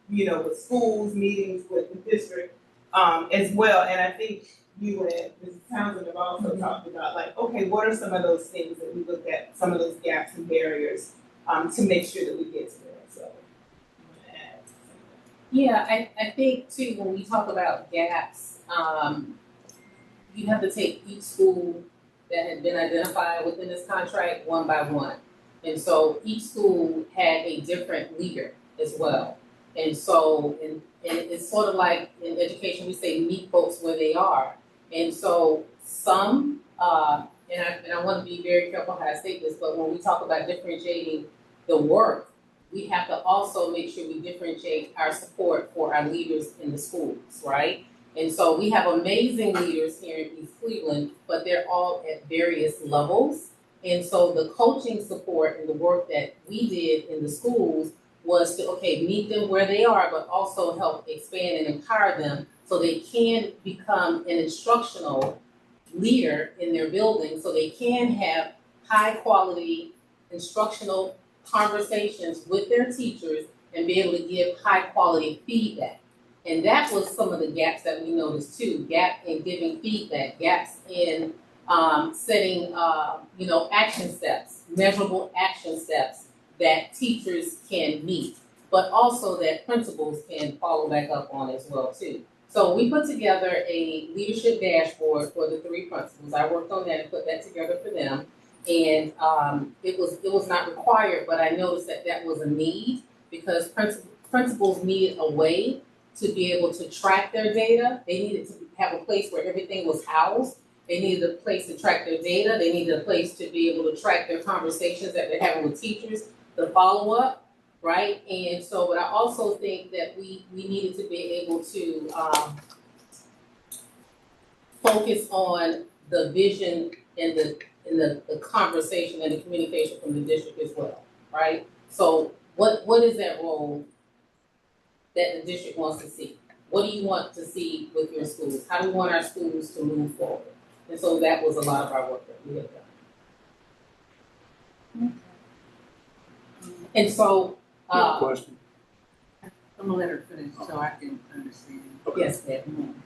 Speaker 10: with schools, meetings with the district, as well. And I think you and Mrs. Townsend have also talked about, like, okay, what are some of those things that we look at, some of those gaps and barriers, to make sure that we get to there. So
Speaker 11: yeah, I think too, when we talk about gaps, you have to take each school that had been identified within this contract one by one. And so each school had a different leader as well. And so, and it's sort of like in education, we say meet folks where they are. And so some, and I want to be very careful how I state this, but when we talk about differentiating the work, we have to also make sure we differentiate our support for our leaders in the schools, right? And so we have amazing leaders here in East Cleveland, but they're all at various levels. And so the coaching support and the work that we did in the schools was to, okay, meet them where they are, but also help expand and empower them so they can become an instructional leader in their building, so they can have high quality instructional conversations with their teachers and be able to give high quality feedback. And that was some of the gaps that we noticed too, gap in giving feedback, gaps in setting, action steps, measurable action steps that teachers can meet, but also that principals can follow back up on as well too. So we put together a leadership dashboard for the 3 principals. I worked on that and put that together for them. And it was not required, but I noticed that was a need because principals needed a way to be able to track their data. They needed to have a place where everything was housed. They needed a place to track their data. They needed a place to be able to track their conversations that they're having with teachers, the follow-up, right? And so, but I also think that we needed to be able to focus on the vision and the conversation and the communication from the district as well, right? So what is that role that the district wants to see? What do you want to see with your schools? How do we want our schools to move forward? And so that was a lot of our work that we had done. And so,
Speaker 4: Question?
Speaker 2: I'm gonna let her finish so I can understand.
Speaker 11: yes, ma'am.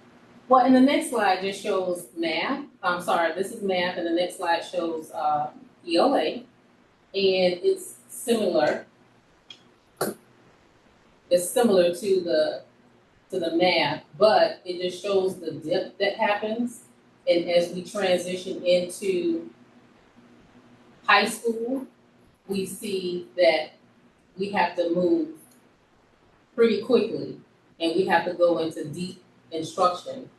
Speaker 11: Well, and the next slide just shows math. I'm sorry, this is math, and the next slide shows ELA, and it's similar. It's similar to the math, but it just shows the dip that happens, and as we transition into high school, we see that we have to move pretty quickly, and we have to go into deep instruction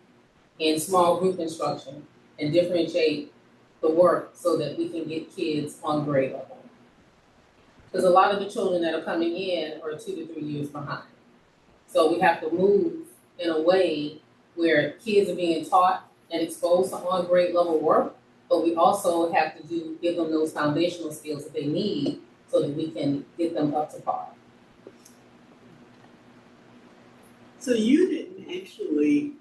Speaker 11: and small group instruction and differentiate the work so that we can get kids on grade level. Because a lot of the children that are coming in are 2 to 3 years behind. So we have to move in a way where kids are being taught and exposed to on grade level work, but we also have to give them those foundational skills that they need so that we can get them up to par.
Speaker 1: So you didn't actually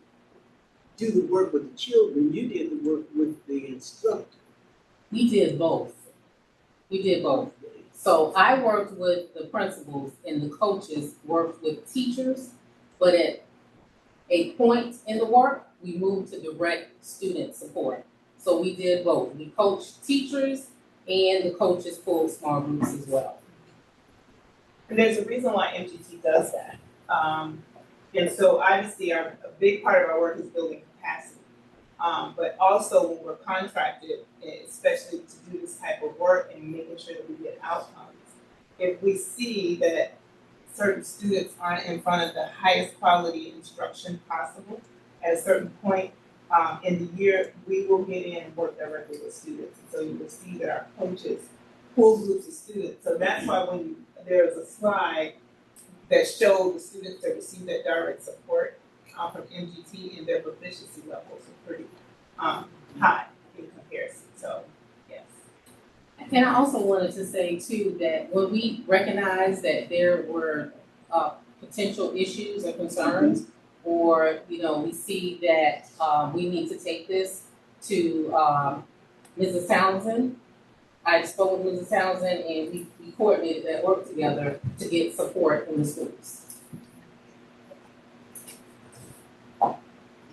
Speaker 1: do the work with the children, you did the work with the instructor.
Speaker 11: We did both. So I worked with the principals and the coaches worked with teachers, but at a point in the work, we moved to direct student support. So we did both. We coached teachers and the coaches pulled small groups as well.
Speaker 10: And there's a reason why MGT does that. And so obviously a big part of our work is building capacity. But also when we're contracted, especially to do this type of work and making sure that we get outcomes, if we see that certain students aren't in front of the highest quality instruction possible, at a certain point in the year, we will get in and work directly with students. So you will see that our coaches pull groups of students. So that's why when there's a slide that showed the students that receive that direct support from MGT and their proficiency levels are pretty high in comparison. So, yes.
Speaker 11: And I also wanted to say too that when we recognized that there were potential issues or concerns, or we see that we need to take this to Mrs. Townsend. I spoke with Mrs. Townsend and we coordinated that work together to get support in the schools.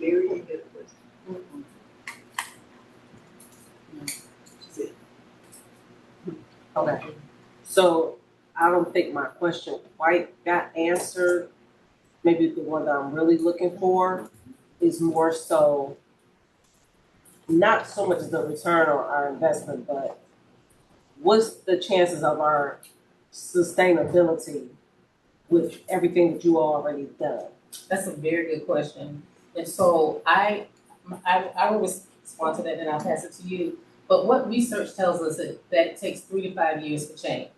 Speaker 1: Very good question.
Speaker 3: Okay, so I don't think my question quite got answered. Maybe the one that I'm really looking for is more so, not so much the return on our investment, but what's the chances of our sustainability with everything that you already done?
Speaker 11: That's a very good question. And so I will respond to that and I'll pass it to you. But what research tells us that it takes 3 to 5 years to change,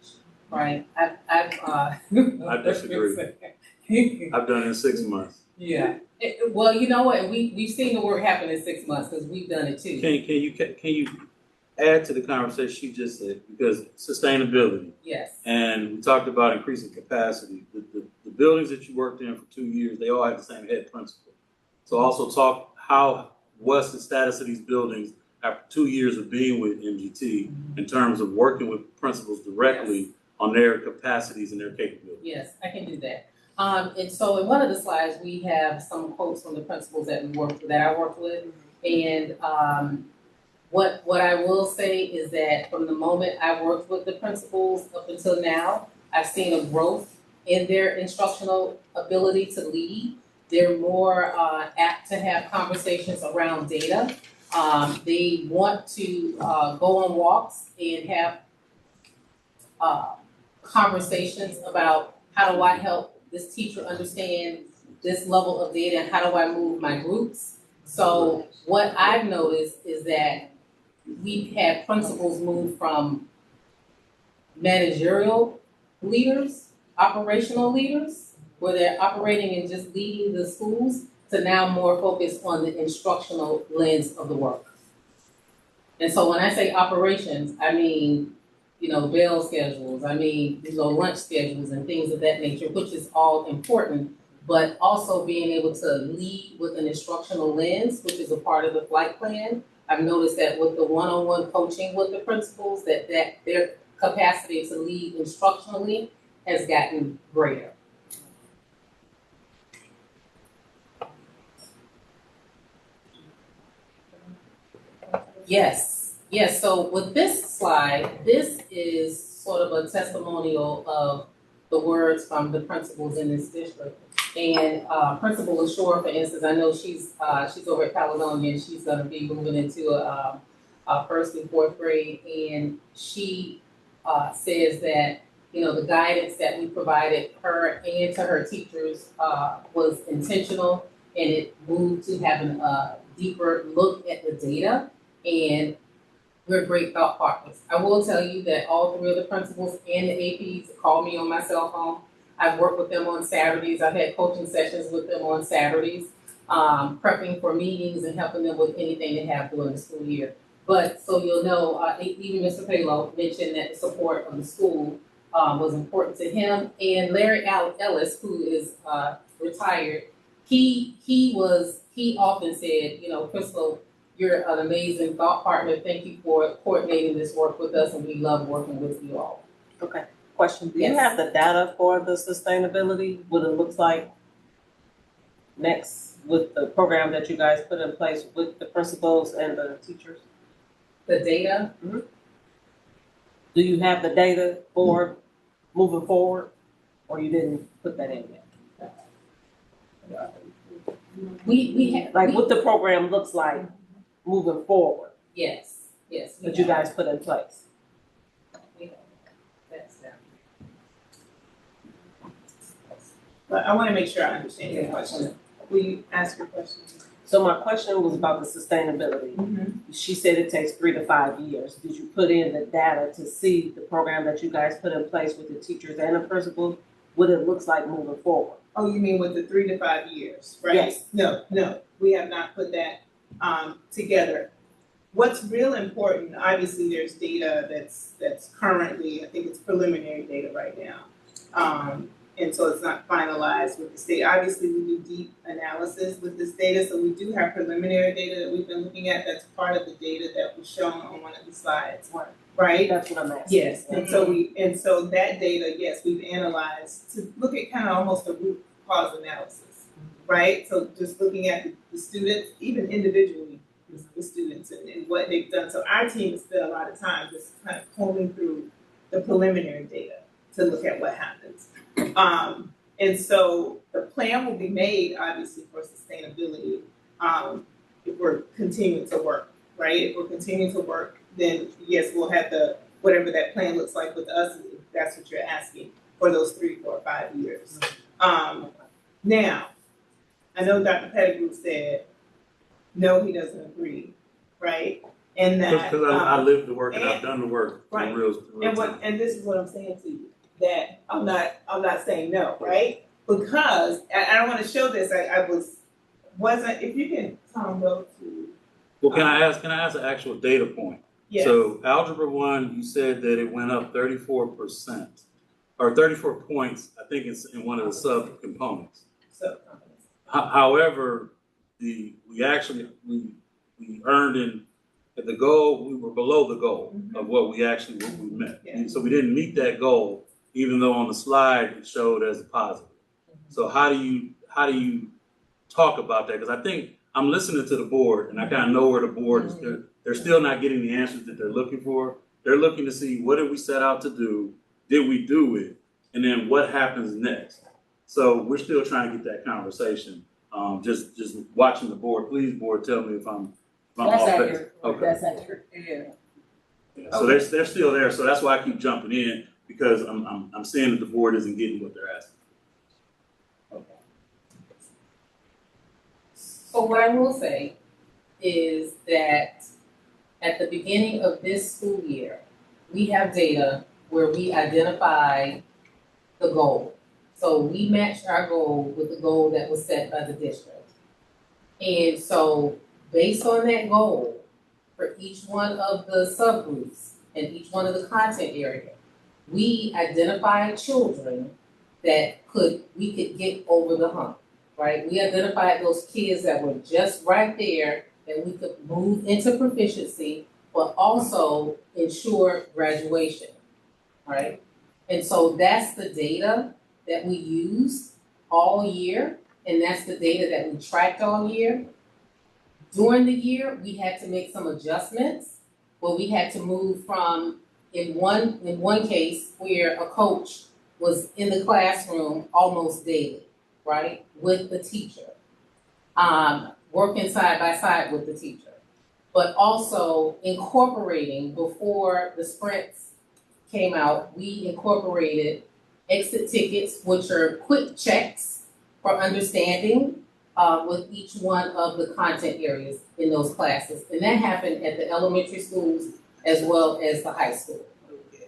Speaker 11: right?
Speaker 4: I disagree. I've done it in 6 months.
Speaker 11: Yeah. Well, you know what? We've seen the work happen in 6 months because we've done it too.
Speaker 4: Can you add to the conversation you just said? Because sustainability.
Speaker 11: Yes.
Speaker 4: And we talked about increasing capacity. The buildings that you worked in for 2 years, they all had the same head principal. So also talk what's the status of these buildings after 2 years of being with MGT in terms of working with principals directly on their capacities and their capabilities.
Speaker 11: Yes, I can do that. And so in one of the slides, we have some quotes from the principals that I worked with. And what I will say is that from the moment I worked with the principals up until now, I've seen a growth in their instructional ability to lead. They're more apt to have conversations around data. They want to go on walks and have conversations about how do I help this teacher understand this level of data and how do I move my groups. So what I've noticed is that we've had principals move from managerial leaders, operational leaders, where they're operating and just leading the schools, to now more focused on the instructional lens of the work. And so when I say operations, I mean, bell schedules, lunch schedules and things of that nature, which is all important, but also being able to lead with an instructional lens, which is a part of the flight plan. I've noticed that with the one-on-one coaching with the principals, that their capacity to lead instructionally has gotten greater. Yes. So with this slide, this is sort of a testimonial of the words from the principals in this district. And Principal LaShore, for instance, I know she's over at Caledonia, and she's going to be moving into a first and fourth grade, and she says that the guidance that we provided her and to her teachers was intentional, and it moved to having a deeper look at the data. And we're great thought partners. I will tell you that all three of the principals and the APs call me on my cell phone. I've worked with them on Saturdays. I've had coaching sessions with them on Saturdays, prepping for meetings and helping them with anything they have during the school year. But so you'll know, even Mr. Palo mentioned that the support of the school was important to him. And Larry Ellis, who is retired, he often said, Crystal, you're an amazing thought partner. Thank you for coordinating this work with us, and we love working with you all.
Speaker 3: Okay, question. Do you
Speaker 11: Yes.
Speaker 3: have the data for the sustainability, what it looks like next with the program that you guys put in place with the principals and the teachers?
Speaker 11: The data?
Speaker 3: Mm-hmm. Do you have the data for moving forward, or you didn't put that in yet?
Speaker 11: We have,
Speaker 3: Like what the program looks like moving forward
Speaker 11: yes.
Speaker 3: that you guys put in place?
Speaker 11: That's that.
Speaker 10: But I want to make sure I understand your question. Will you ask your question?
Speaker 3: So my question was about the sustainability. She said it takes 3 to 5 years. Did you put in the data to see the program that you guys put in place with the teachers and the principals, what it looks like moving forward?
Speaker 10: Oh, you mean with the 3 to 5 years, right?
Speaker 3: Yes.
Speaker 10: No, we have not put that together. What's real important, obviously there's data that's currently, I think it's preliminary data right now. And so it's not finalized with the state. Obviously, we do deep analysis with this data, so we do have preliminary data that we've been looking at. That's part of the data that was shown on one of the slides, right?
Speaker 3: That's what I'm asking.
Speaker 10: Yes, and so that data, yes, we've analyzed to look at kind of almost a root cause analysis, right? So just looking at the students, even individually, the students and what they've done. So our team has spent a lot of time just kind of combing through the preliminary data to look at what happens. And so the plan will be made, obviously, for sustainability if we're continuing to work, right? If we're continuing to work, then yes, we'll have whatever that plan looks like with us, if that's what you're asking, for those 3, 4, 5 years. Now, I know Dr. Pettigrew said, no, he doesn't agree, right? And that
Speaker 4: Because I lived the work and I've done the work.
Speaker 10: Right.
Speaker 4: In real
Speaker 10: and this is what I'm saying to you, that I'm not saying no, right? Because I don't want to show this. I wasn't. If you can, Tom, go to.
Speaker 4: Well, can I ask an actual data point?
Speaker 10: Yes.
Speaker 4: So Algebra 1, you said that it went up 34%, or 34 points. I think it's in one of the sub components.
Speaker 10: So.
Speaker 4: However, we earned in at the goal, we were below the goal of what we met.
Speaker 10: Yeah.
Speaker 4: And so we didn't meet that goal, even though on the slide it showed as a positive. So how do you talk about that? Because I think I'm listening to the board, and I kind of know where the board is. They're still not getting the answers that they're looking for. They're looking to see, what did we set out to do? Did we do it? And then what happens next? So we're still trying to get that conversation. Just watching the board. Please, board, tell me if I'm
Speaker 2: That's
Speaker 4: off base.
Speaker 2: accurate.
Speaker 4: Okay.
Speaker 2: That's accurate, yeah.
Speaker 4: So they're still there. So that's why I keep jumping in, because I'm seeing that the board isn't getting what they're asking.
Speaker 11: So what I will say is that at the beginning of this school year, we have data where we identify the goal. So we matched our goal with the goal that was set by the district. And so based on that goal, for each one of the subgroups and each one of the content areas, we identified children that we could get over the hump, right? We identified those kids that were just right there that we could move into proficiency, but also ensure graduation, right? And so that's the data that we used all year, and that's the data that we tracked all year. During the year, we had to make some adjustments, where we had to move from, in one case, where a coach was in the classroom almost daily, right, with the teacher, working side by side with the teacher, but also incorporating, before the sprints came out, we incorporated exit tickets, which are quick checks for understanding with each one of the content areas in those classes. And that happened at the elementary schools as well as the high school.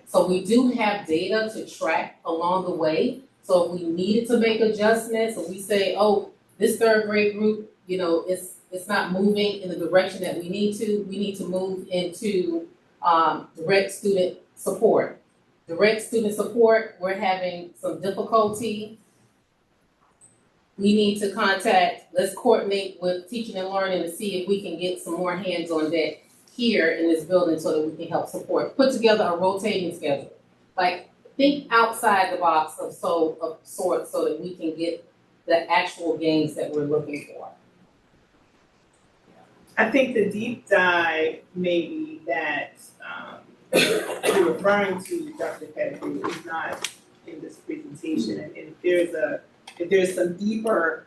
Speaker 11: So we do have data to track along the way. So if we needed to make adjustments, or we say, oh, this third grade group, it's not moving in the direction that we need to move into direct student support. Direct student support, we're having some difficulty. We need to let's coordinate with teaching and learning to see if we can get some more hands on deck here in this building so that we can help support. Put together a rotating schedule. Like, think outside the box of sorts so that we can get the actual gains that we're looking for.
Speaker 10: I think the deep dive maybe that you're referring to, Dr. Pettigrew, is not in this presentation. And if there's some deeper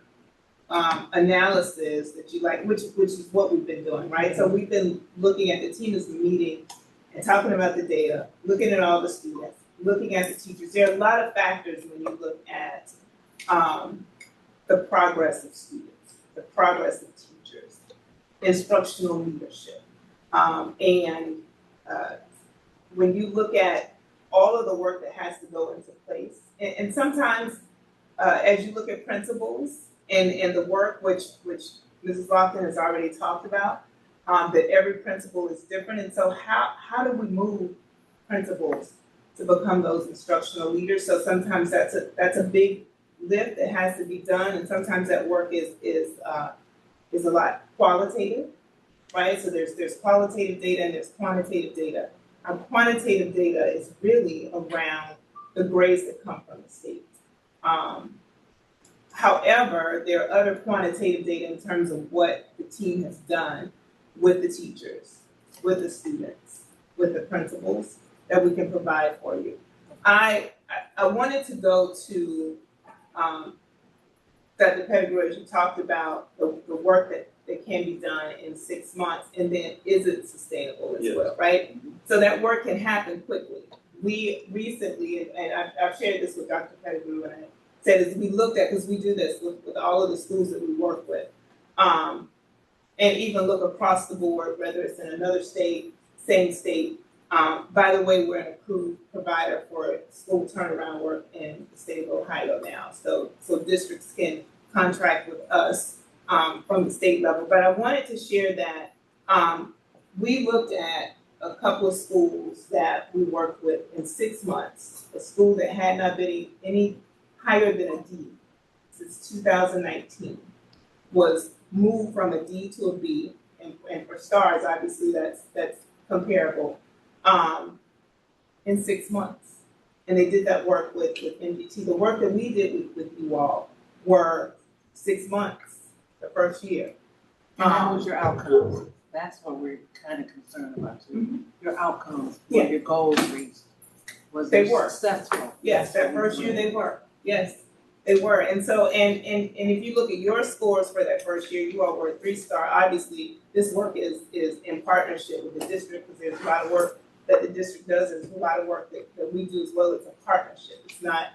Speaker 10: analysis that you like, which is what we've been doing, right? So we've been looking at, the team has been meeting and talking about the data, looking at all the students, looking at the teachers. There are a lot of factors when you look at the progress of students, the progress of teachers, instructional leadership, and when you look at all of the work that has to go into place, and sometimes as you look at principals and the work which Mrs. Lofton has already talked about, that every principal is different, and so how do we move principals to become those instructional leaders? So sometimes that's a big lift that has to be done, and sometimes that work is a lot qualitative, right? So there's qualitative data and there's quantitative data. Our quantitative data is really around the grades that come from the state. However, there are other quantitative data in terms of what the team has done with the teachers, with the students, with the principals that we can provide for you. I wanted to go to Dr. Pettigrew, as you talked about the work that can be done in 6 months, and then is it sustainable as well, right? So that work can happen quickly. We recently, and I've shared this with Dr. Pettigrew, and I said, as we looked at, because we do this with all of the schools that we work with, and even look across the board, whether it's in another state, same state. By the way, we're an approved provider for school turnaround work in the state of Ohio now. So districts can contract with us from the state level. But I wanted to share that we looked at a couple of schools that we worked with in 6 months. A school that had not been any higher than a D since 2019 was moved from a D to a B, and for stars, obviously that's comparable, in 6 months. And they did that work with MDT. The work that we did with you all were 6 months, the first year.
Speaker 2: And how was your outcomes? That's what we're kind of concerned about too. Your outcomes,
Speaker 10: Yeah.
Speaker 2: were your goals reached? Was
Speaker 10: They
Speaker 2: it
Speaker 10: were.
Speaker 2: successful?
Speaker 10: Yes, that first year they were, yes, they were, and so, and if you look at your scores for that first year, you all were a 3-star. Obviously, this work is in partnership with the district, because there's a lot of work that the district does, there's a lot of work that we do as well. It's a partnership, it's not,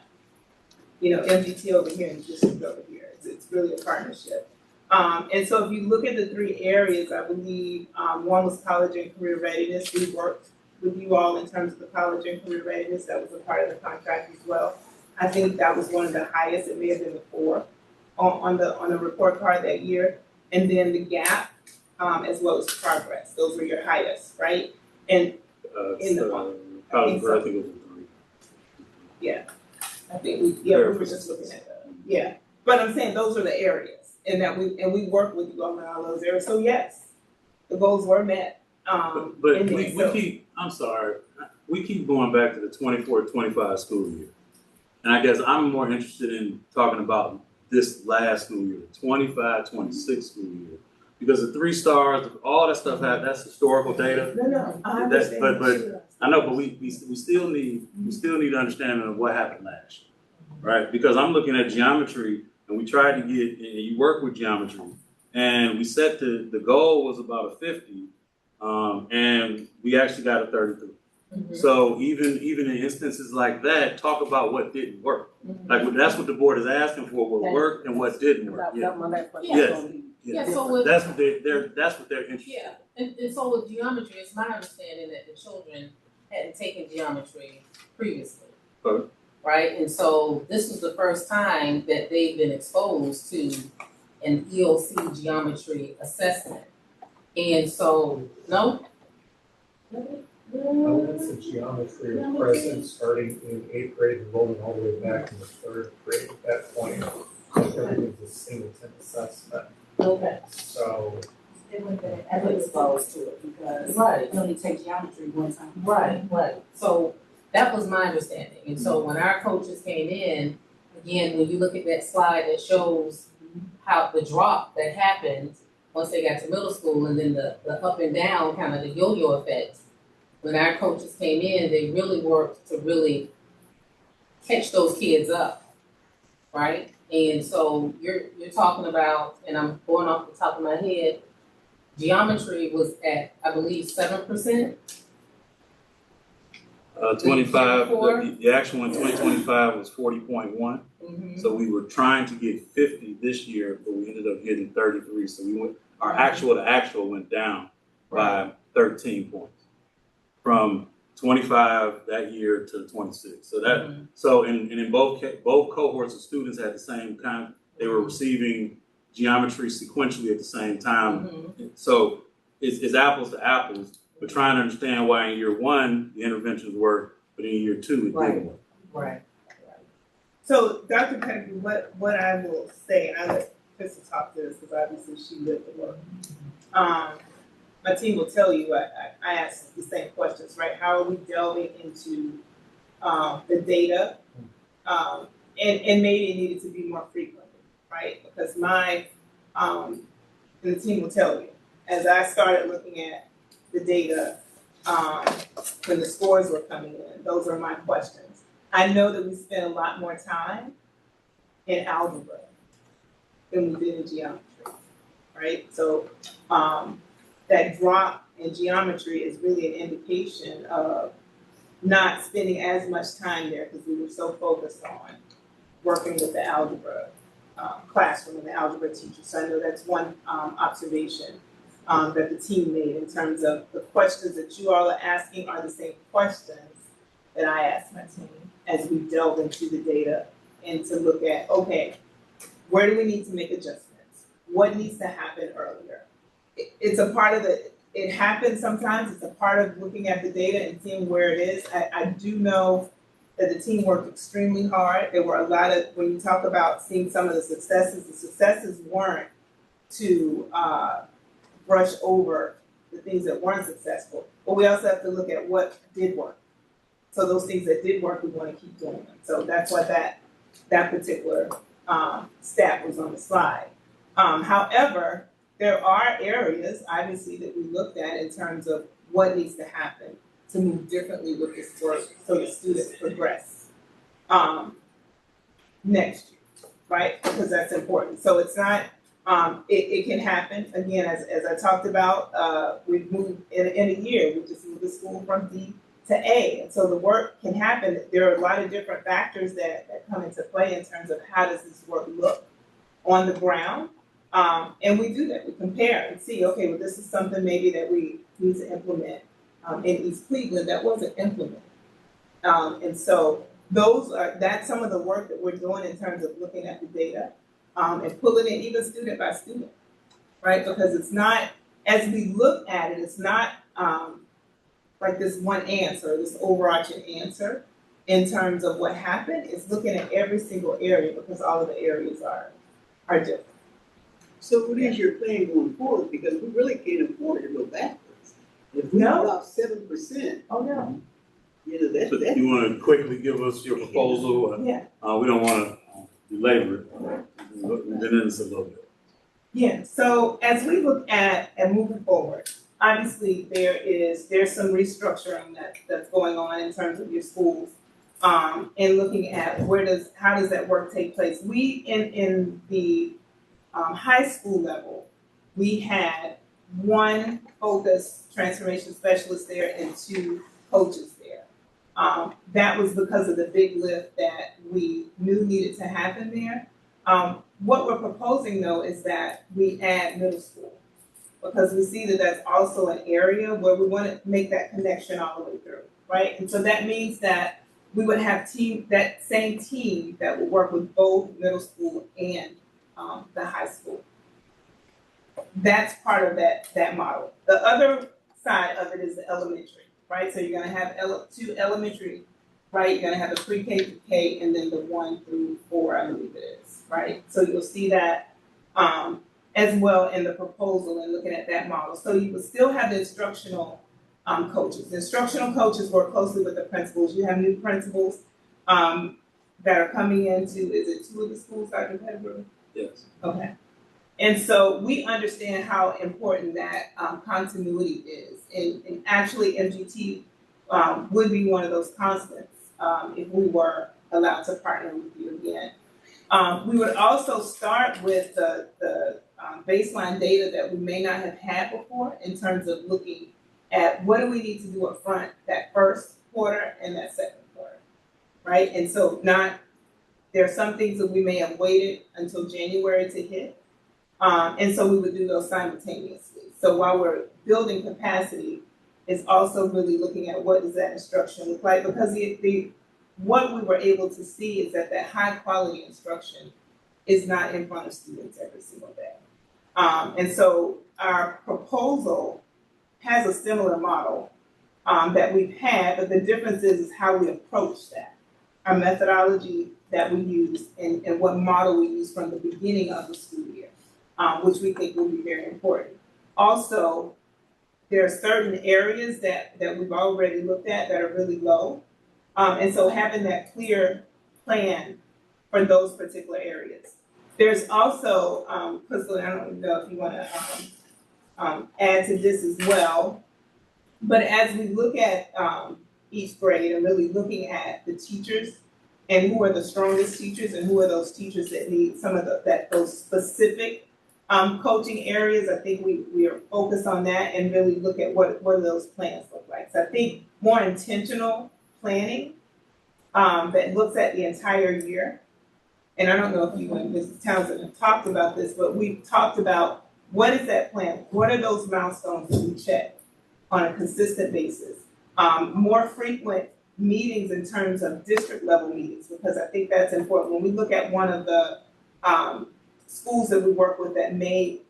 Speaker 10: MDT over here and district over here, it's really a partnership. And so if you look at the 3 areas, I believe, one was college and career readiness. We worked with you all in terms of the college and career readiness. That was a part of the contract as well. I think that was one of the highest. It may have been the 4 on the report card that year. And then the gap, as well as progress. Those were your highest, right? And in the
Speaker 4: college career, I think it was a 3.
Speaker 10: yeah, I think we were just looking at that. Yeah, but I'm saying those are the areas, and that we work with you on all those areas. So yes, the goals were met.
Speaker 4: But
Speaker 10: in
Speaker 4: we
Speaker 10: there, so-
Speaker 4: keep, I'm sorry, we keep going back to the 24-25 school year. And I guess I'm more interested in talking about this last school year, the 25-26 school year. Because the 3 stars, all that stuff, that's historical data.
Speaker 10: No, I
Speaker 4: That's,
Speaker 10: understand.
Speaker 4: but I know, but we still need understanding of what happened last year, right? Because I'm looking at geometry, and we tried to get, and you work with geometry, and we set the goal was about a 50, and we actually got a 33. So even in instances like that, talk about what didn't work. Like that's what the board is asking for: what worked and what didn't work. Yeah.
Speaker 11: Yeah, so with-
Speaker 4: That's what they're interested in.
Speaker 11: Yeah, and so with geometry, it's my understanding that the children hadn't taken geometry previously.
Speaker 4: Okay.
Speaker 11: Right, and so this was the first time that they've been exposed to an EOC geometry assessment. And so, no?
Speaker 12: Elements of geometry are present starting in 8th grade and rolling all the way back in the 3rd grade at that point. Everything's a singleton assessment.
Speaker 11: Okay.
Speaker 12: So,
Speaker 9: They would have been ever exposed to it because
Speaker 11: Right.
Speaker 9: you only take geometry one time.
Speaker 11: Right. So that was my understanding. And so when our coaches came in, again, when you look at that slide that shows how the drop that happened once they got to middle school and then the up and down, kind of the yo-yo effect. When our coaches came in, they really worked to really catch those kids up, right? And so you're talking about, and I'm going off the top of my head, geometry was at, I believe, 7%.
Speaker 4: 25, the actual in 2025 was 40.1. So we were trying to get 50 this year, but we ended up getting 33. So our actual went down by 13 points from 25 that year to 26. So so in both cohorts of students had the same kind. They were receiving geometry sequentially at the same time. So it's apples to apples. But trying to understand why in year 1 the interventions worked, but in year 2 it didn't work.
Speaker 11: Right.
Speaker 10: So, Dr. Pettigrew, what I will say, and I let Crystal talk to this because obviously she lived the work. My team will tell you, I asked the same questions, right? How are we delving into the data? And maybe it needed to be more frequently, right? Because and the team will tell you, as I started looking at the data when the scores were coming in, those are my questions. I know that we spent a lot more time in algebra than we did in geometry, right? So that drop in geometry is really an indication of not spending as much time there because we were so focused on working with the algebra classroom and the algebra teacher. So I know that's one observation that the team made in terms of the questions that you all are asking are the same questions that I asked my team as we delve into the data and to look at, okay, where do we need to make adjustments? What needs to happen earlier? It's a part of it happens sometimes, it's a part of looking at the data and seeing where it is. I do know that the team worked extremely hard. There were a lot of, when you talk about seeing some of the successes weren't to brush over the things that weren't successful, but we also have to look at what did work. So those things that did work, we want to keep doing them. So that's why that particular stat was on the slide. However, there are areas, obviously, that we looked at in terms of what needs to happen to move differently with this work so the students progress next year, right? Because that's important. So it's not, it can happen, again, as I talked about, we've moved in a year, we just moved the school from D to A. And so the work can happen. There are a lot of different factors that come into play in terms of how does this work look on the ground. And we do that, we compare and see, okay, well, this is something maybe that we need to implement in East Cleveland that wasn't implemented. And so that's some of the work that we're doing in terms of looking at the data and pulling it even student by student, right? Because it's not, as we look at it, it's not like this one answer, this overarching answer in terms of what happened. It's looking at every single area because all of the areas are different.
Speaker 1: So what is your plan going forward? Because we really can't afford to go backwards. If we
Speaker 10: No.
Speaker 1: drop 7%,
Speaker 10: Oh, no.
Speaker 1: you know,
Speaker 4: So
Speaker 1: that's
Speaker 4: you want to quickly give us your proposal?
Speaker 10: Yeah.
Speaker 4: We don't want to belabor it. We've been in this a little bit.
Speaker 10: Yeah, so as we look at and moving forward, obviously there's some restructuring that's going on in terms of your schools, and looking at how does that work take place. We in the high school level, we had one focused transformation specialist there and two coaches there. That was because of the big lift that we knew needed to happen there. What we're proposing though is that we add middle school because we see that that's also an area where we want to make that connection all the way through, right? And so that means that we would have that same team that would work with both middle school and the high school. That's part of that model. The other side of it is the elementary, right? So you're going to have two elementary, right? You're going to have a pre-K to K and then the 1 through 4, I believe it is, right? So you'll see that as well in the proposal and looking at that model. So you will still have the instructional coaches. The instructional coaches work closely with the principals. You have new principals that are coming into, is it 2 of the schools, Dr. Pettigrew?
Speaker 4: Yes.
Speaker 10: Okay. And so we understand how important that continuity is. And actually MGT would be one of those constants if we were allowed to partner with you again. We would also start with the baseline data that we may not have had before in terms of looking at what do we need to do up front that first quarter and that second quarter, right? And so there are some things that we may have waited until January to hit. And so we would do those simultaneously. So while we're building capacity, it's also really looking at what does that instruction look like, because what we were able to see is that high quality instruction is not in front of students every single day. And so our proposal has a similar model that we've had, but the difference is how we approach that. Our methodology that we use and what model we use from the beginning of the school year, which we think will be very important. Also, there are certain areas that we've already looked at that are really low. And so having that clear plan for those particular areas. There's also, Crystal, I don't know if you want to add to this as well, but as we look at each grade and really looking at the teachers and who are the strongest teachers and who are those teachers that need some of those specific coaching areas, I think we are focused on that and really look at what do those plans look like. So I think more intentional planning that looks at the entire year. And I don't know if you and Mrs. Townsend have talked about this, but we've talked about what is that plan? What are those milestones that we check on a consistent basis? More frequent meetings in terms of district level meetings, because I think that's important. When we look at one of the schools that we work with that made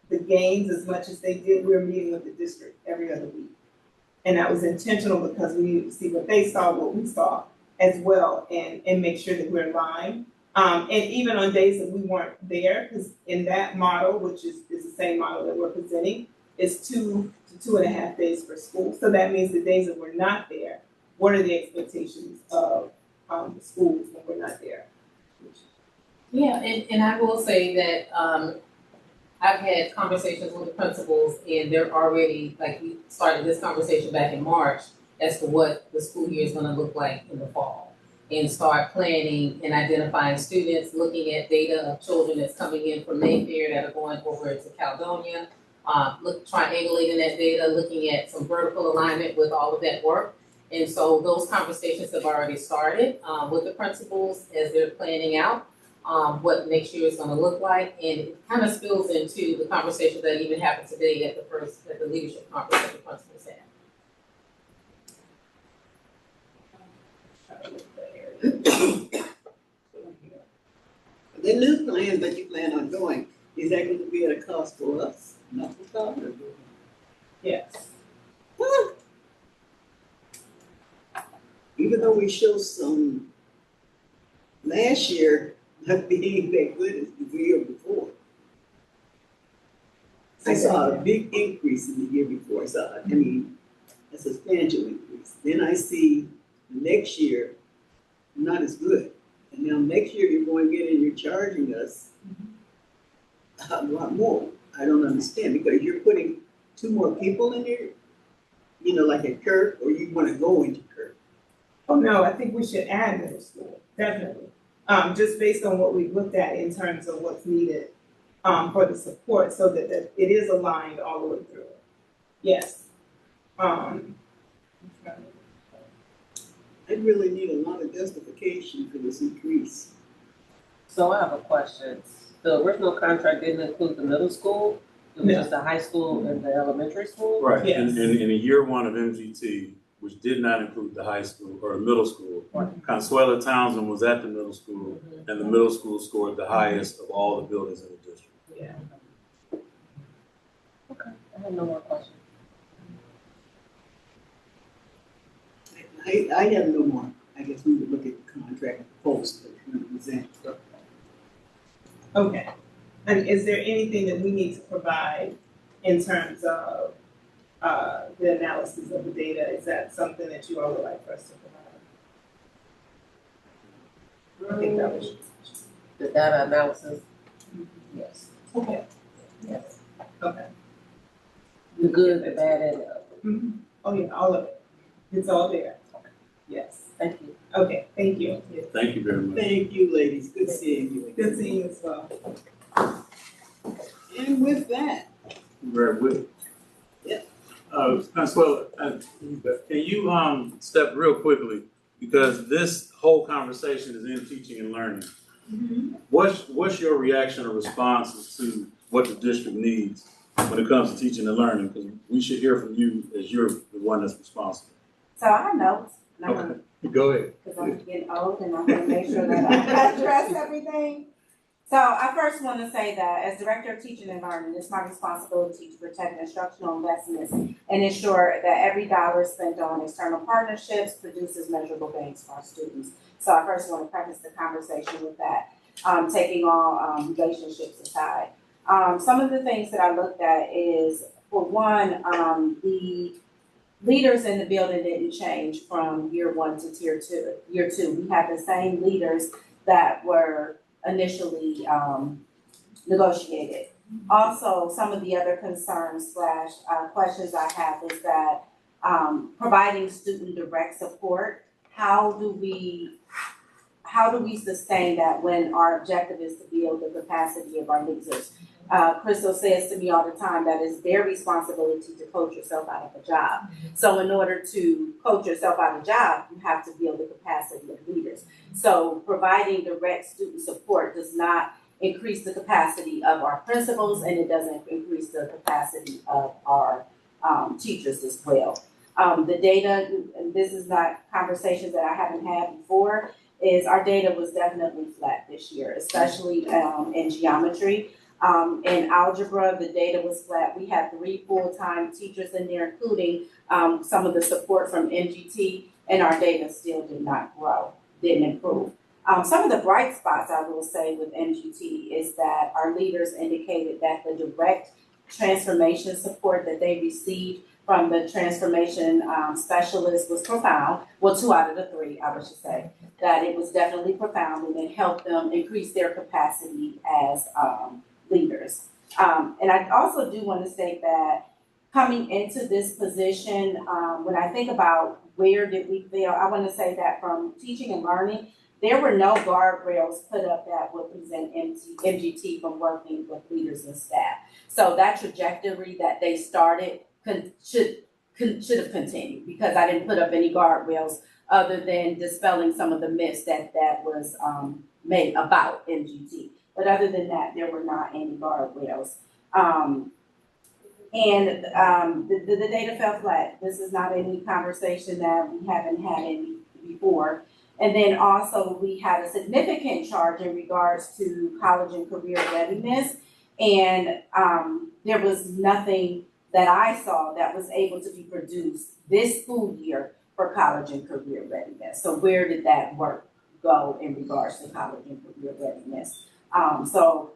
Speaker 10: the gains as much as they did, we were meeting with the district every other week. And that was intentional because we needed to see what they saw, what we saw as well, and make sure that we're aligned. And even on days that we weren't there, because in that model, which is the same model that we're presenting, is 2 to 2.5 days for school. So that means the days that we're not there, what are the expectations of the schools when we're not there?
Speaker 11: Yeah, and I will say that, I've had conversations with the principals and they're already, like, we started this conversation back in March as to what the school year is gonna look like in the fall. And start planning and identifying students, looking at data of children that's coming in from Mayfair that are going over to Caledonia. Triangulating that data, looking at some vertical alignment with all of that work. And so those conversations have already started, with the principals as they're planning out what next year is going to look like, and it kind of spills into the conversation that even happened today at the leadership conference that the principals had.
Speaker 1: The new plans that you plan on going, is that going to be at a cost for us? Not for Carver?
Speaker 10: Yes.
Speaker 1: Even though we showed some last year not being that good as the year before. I saw a big increase in the year before. I mean, a substantial increase. Then I see next year not as good. And now next year you're going in and you're charging us a lot more. I don't understand, because you're putting 2 more people in there, you know, like at Kirk, or you want to go into Kirk.
Speaker 10: Oh, no, I think we should add middle school, definitely. Just based on what we've looked at in terms of what's needed for the support, so that it is aligned all the way through. Yes.
Speaker 1: I really need a lot of justification for this increase.
Speaker 3: So I have a question. The original contract didn't include the middle school, it was
Speaker 10: No.
Speaker 3: just the high school and the elementary school?
Speaker 4: Right,
Speaker 10: Yes.
Speaker 4: in a year 1 of MGT, which did not include the high school or the middle school, Consuela Townsend was at the middle school, and the middle school scored the highest of all the buildings in the district.
Speaker 10: Yeah.
Speaker 3: Okay, I have no more questions.
Speaker 1: I have no more. I guess we would look at the contract post that we present.
Speaker 10: Okay. And is there anything that we need to provide in terms of the analysis of the data? Is that something that you all would like for us to provide? I think that was.
Speaker 3: The data analysis? Yes.
Speaker 10: Okay.
Speaker 3: Yes.
Speaker 10: Okay.
Speaker 3: The good, the bad, and the ugly.
Speaker 10: Oh, yeah, all of it. It's all there. Yes.
Speaker 3: Thank you.
Speaker 10: Okay, thank you. Yes.
Speaker 4: Thank you very much.
Speaker 1: Thank you, ladies. Good seeing you.
Speaker 10: Good seeing you as well.
Speaker 1: And with that,
Speaker 4: Very good.
Speaker 1: Yeah.
Speaker 4: Consuela, can you step real quickly, because this whole conversation is in teaching and learning. What's your reaction or responses to what the district needs when it comes to teaching and learning? Because we should hear from you as you're the one that's responsible.
Speaker 9: So I have notes, and I'm
Speaker 4: Okay.
Speaker 9: gonna,
Speaker 4: Go ahead.
Speaker 9: because I'm getting old and I'm gonna make sure that I address everything. So I first want to say that as Director of Teaching and Learning, it's my responsibility to protect instructional investments and ensure that every dollar spent on external partnerships produces measurable gains for our students. So I first want to preface the conversation with that, taking all relationships aside. Some of the things that I looked at is, for one, the leaders in the building didn't change from year 1 to year two. We had the same leaders that were initially negotiated. Also, some of the other concerns / questions I have is that providing student direct support, how do we sustain that when our objective is to build the capacity of our leaders? Crystal says to me all the time that it's their responsibility to coach yourself out of a job. So in order to coach yourself out of a job, you have to build the capacity of leaders. So providing direct student support does not increase the capacity of our principals, and it doesn't increase the capacity of our teachers as well. The data, and this is not conversations that I haven't had before, is our data was definitely flat this year, especially in geometry. In algebra, the data was flat. We had 3 full-time teachers in there, including some of the support from MGT, and our data still did not grow, didn't improve. Some of the bright spots, I will say, with MGT is that our leaders indicated that the direct transformation support that they received from the transformation specialist was profound. Well, 2 out of the 3, I should say, that it was definitely profound and it helped them increase their capacity as leaders. And I also do want to say that coming into this position, when I think about where did we fail, I want to say that from teaching and learning, there were no guardrails put up that would prevent MGT from working with leaders and staff. So that trajectory that they started should have continued, because I didn't put up any guardrails other than dispelling some of the myths that was made about MGT. But other than that, there were not any guardrails. The data fell flat. This is not any conversation that we haven't had any before. And then also we had a significant charge in regards to college and career readiness. And there was nothing that I saw that was able to be produced this school year for college and career readiness. So where did that work go in regards to college and career readiness? So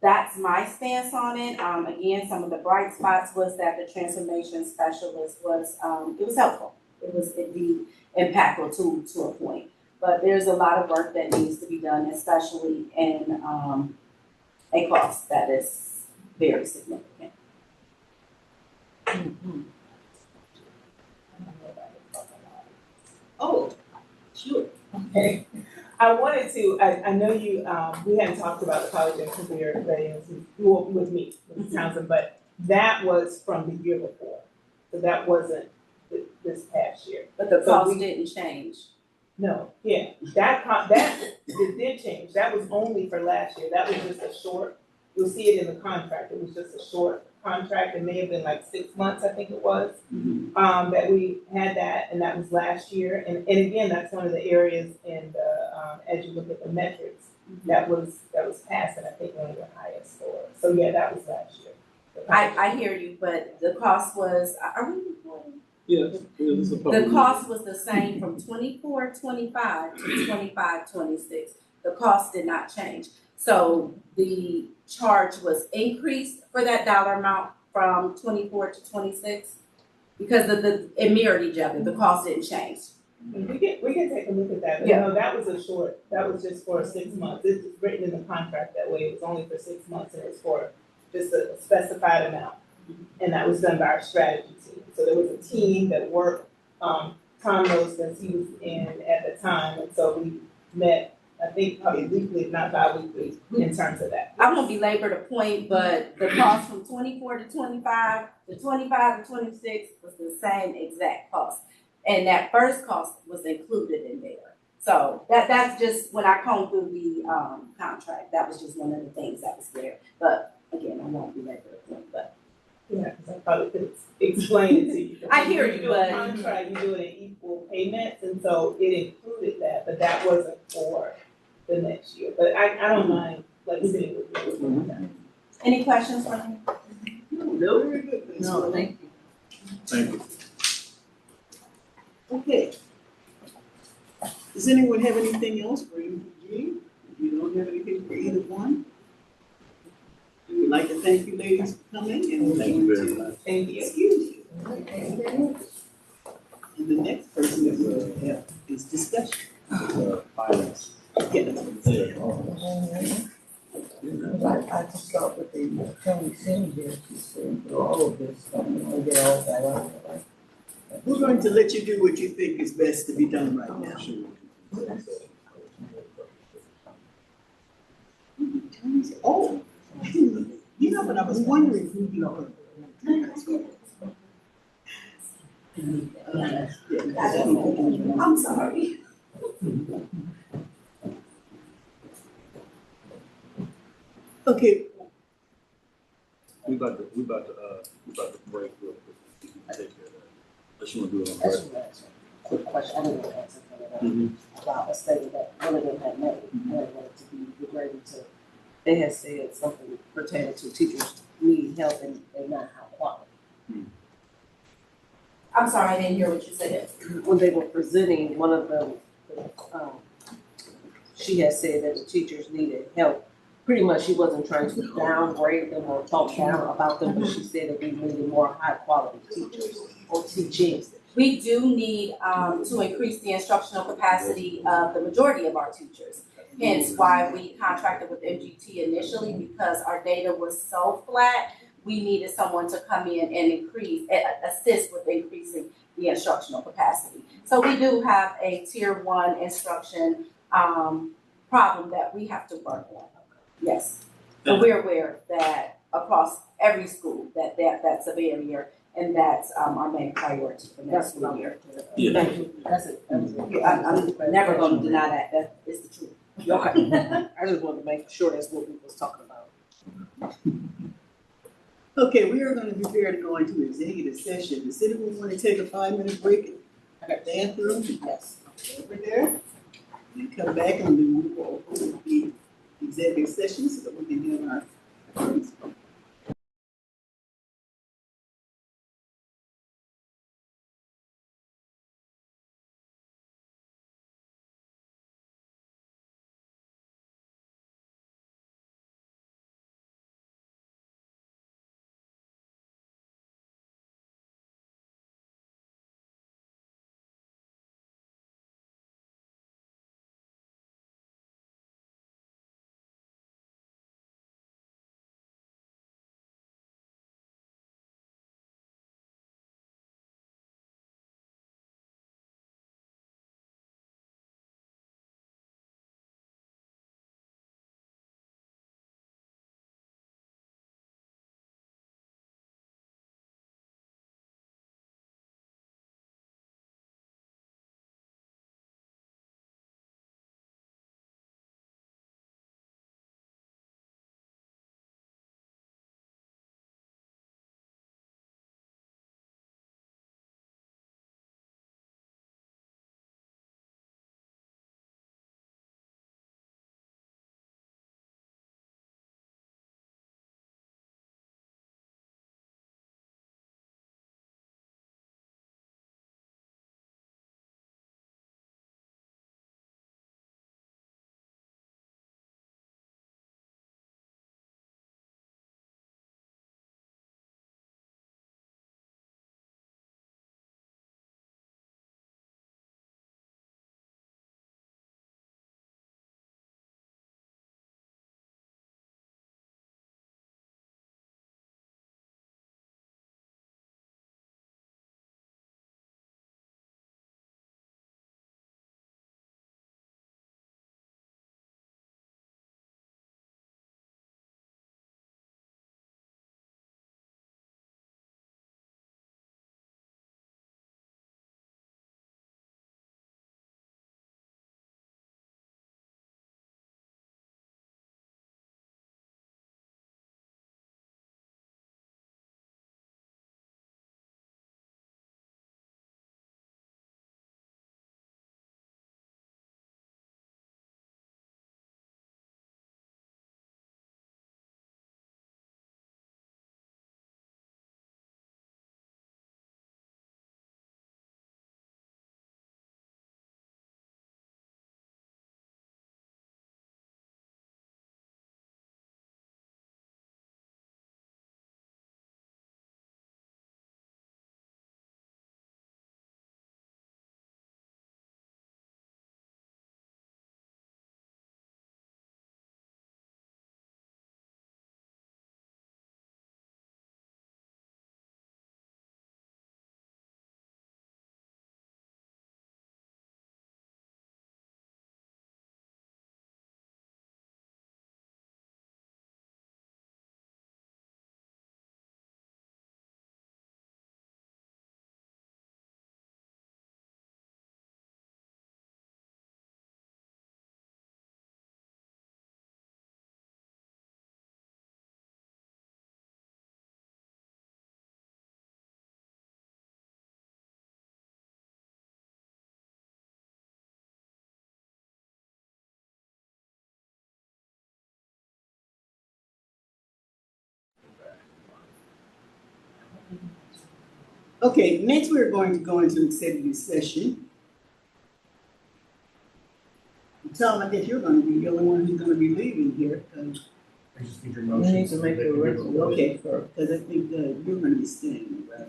Speaker 9: that's my stance on it. Again, some of the bright spots was that the transformation specialist was, it was helpful. It was indeed impactful to a point. But there's a lot of work that needs to be done, especially in a cost that is very significant.
Speaker 10: Oh, sure. Okay. I wanted to, I know you, we hadn't talked about the college and career readiness with me, with Townsend, but that was from the year before. So that wasn't this past year.
Speaker 9: But the cost didn't change.
Speaker 10: No, yeah, that it did change. That was only for last year. That was just a short, you'll see it in the contract. It was just a short contract. It may have been like 6 months, I think it was, that we had that, and that was last year. And again, that's one of the areas in the, as you look at the metrics, that was passed, and I think one of the highest scores. So yeah, that was last year.
Speaker 9: I hear you, but the cost was, are we recording?
Speaker 4: Yeah, it's a public
Speaker 9: The cost was the same from 24-25 to 25-26. The cost did not change. So the charge was increased for that dollar amount from 24 to 26 because it mirrored each other. The cost didn't change.
Speaker 10: We can take a look at that. But
Speaker 9: Yeah.
Speaker 10: no, that was just for 6 months. It's written in the contract that way. It was only for 6 months, and it was for just a specified amount. And that was done by our strategy team. So there was a team that worked, Tom knows since he was in at the time, and so we met, I think probably weekly, if not bi-weekly, in terms of that.
Speaker 9: I won't belabor the point, but the cost from 24 to 25 to 25 to 26 was the same exact cost. And that first cost was included in there. So that's just, when I combed through the contract, that was just one of the things that was there. But again, I won't belabor the point, but.
Speaker 10: Yeah, because I probably could explain it to you.
Speaker 9: I hear
Speaker 10: When
Speaker 9: you,
Speaker 10: do a
Speaker 9: but-
Speaker 10: contract, you do it in equal payments, and so it included that, but that wasn't for the next year. But I don't mind, like, sitting with you.
Speaker 9: Any questions for me?
Speaker 1: No, very good.
Speaker 2: No, thank you.
Speaker 4: Thank you.
Speaker 1: Okay. Does anyone have anything else for MPG? If you don't have anything for either one, we would like to thank you ladies for coming and
Speaker 4: Thank you very much.
Speaker 10: Thank you.
Speaker 1: excuse you. And the next person that we'll have is discussion.
Speaker 4: Finance.
Speaker 1: Yes.
Speaker 13: I just thought with the county senator, she's going through all of this, I don't want to get all that out of the way.
Speaker 1: We're going to let you do what you think is best to be done right now. Oh, you know what, I was wondering who you were. I'm sorry. Okay,
Speaker 4: We about to break real quick. You can take care of that. Unless you want to do it on the
Speaker 3: That's
Speaker 4: record.
Speaker 3: what that's a quick question, I didn't want to answer for
Speaker 4: Mhm.
Speaker 3: that, about a study that one of them had made, and they wanted to be degraded to, they had said something pertaining to teachers need help and they're not high quality.
Speaker 9: I'm sorry, I didn't hear what you said.
Speaker 3: When they were presenting, one of them, she had said that the teachers needed help pretty much she wasn't trying to downgrade them or talk down about them, but she said that we needed more high quality teachers or teaching.
Speaker 9: We do need to increase the instructional capacity of the majority of our teachers. Hence why we contracted with MGT initially, because our data was so flat, we needed someone to come in and assist with increasing the instructional capacity. So we do have a tier 1 instruction problem that we have to work on. Yes. So we're aware that across every school that's a barrier, and that's our main priority for next school year.
Speaker 4: Yeah.
Speaker 3: Thank you. That's it.
Speaker 9: I'm never gonna deny that. That is the truth.
Speaker 3: Okay. I just wanted to make sure that's what we was talking about.
Speaker 1: Okay, we are gonna prepare to go into executive session. Does anyone want to take a 5-minute break and stand through?
Speaker 3: Yes.
Speaker 1: Over there. And come back and then we will open the executive session so that we can have our. Okay, next we're going to go into executive session. Tom, I guess you're gonna be the only one who's gonna be leaving here, because
Speaker 12: I just need your
Speaker 13: You
Speaker 12: motion.
Speaker 13: need to make a resolution.
Speaker 1: Okay.
Speaker 13: first.
Speaker 1: Because I think you're gonna be staying, right?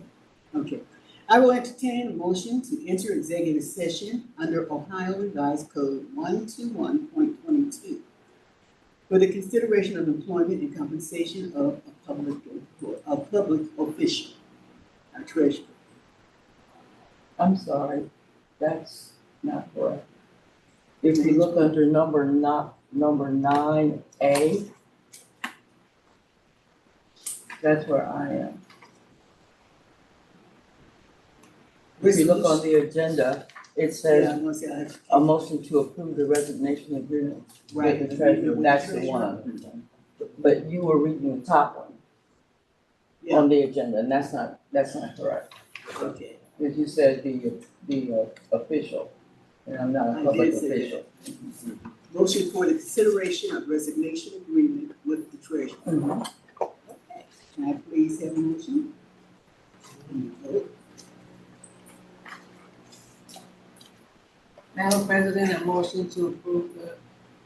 Speaker 1: Okay. I will entertain a motion to enter executive session under Ohio Revised Code 121.22 for the consideration of employment and compensation of a public official, a treasurer.
Speaker 13: I'm sorry, that's not correct. If you look under number 9A, that's where I am. If you look on the agenda, it
Speaker 1: Yeah,
Speaker 13: says
Speaker 1: I'm gonna say I have to.
Speaker 13: a motion to approve the resignation agreement
Speaker 1: Right.
Speaker 13: with the treasurer, that's the one. But you were reading the top one
Speaker 1: Yeah,
Speaker 13: on the agenda, and that's not correct.
Speaker 1: okay.
Speaker 13: Because you said the official, and I'm not
Speaker 1: I
Speaker 13: a public
Speaker 1: did say
Speaker 13: official.
Speaker 1: Motion for the consideration of resignation agreement with the treasurer.
Speaker 13: Mhm.
Speaker 1: Okay. Can I please have a motion?
Speaker 2: Madam President, a motion to approve the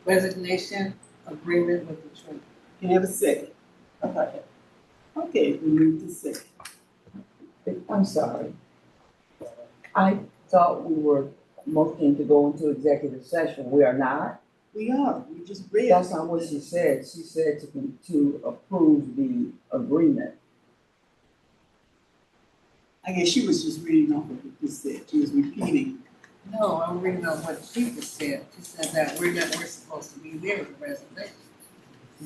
Speaker 2: resignation agreement with the treasurer.
Speaker 1: Can I have a second? Okay, we move to second.
Speaker 13: I'm sorry. I thought we were motioning to go into executive session. We are not.
Speaker 1: We are, we just read.
Speaker 13: That's not what she said. She said to approve the agreement.
Speaker 1: I guess she was just reading off of what you said. She was repeating.
Speaker 2: No, I'm reading on what she just said. She said that we're supposed to be there with the resignation.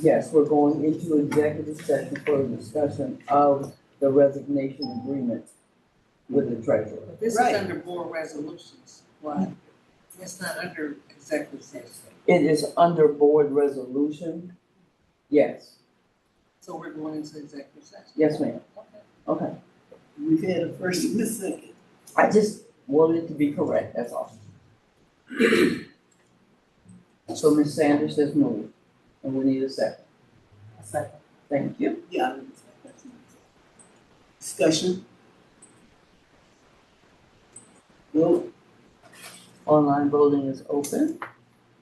Speaker 13: Yes, we're going into executive session for a discussion of the resignation agreement with the treasurer.
Speaker 2: But this is
Speaker 1: Right.
Speaker 2: under board resolutions. Why? It's not under executive session.
Speaker 13: It is under board resolution. Yes,
Speaker 2: So we're going into executive session.
Speaker 13: yes, ma'am.
Speaker 2: Okay.
Speaker 13: Okay.
Speaker 1: We've had a first and a second.
Speaker 13: I just wanted it to be correct, that's all. So Ms. Sanders has moved, and we need a second.
Speaker 2: A second.
Speaker 13: Thank you.
Speaker 1: Yeah. Discussion. Vote.
Speaker 13: Online voting is open.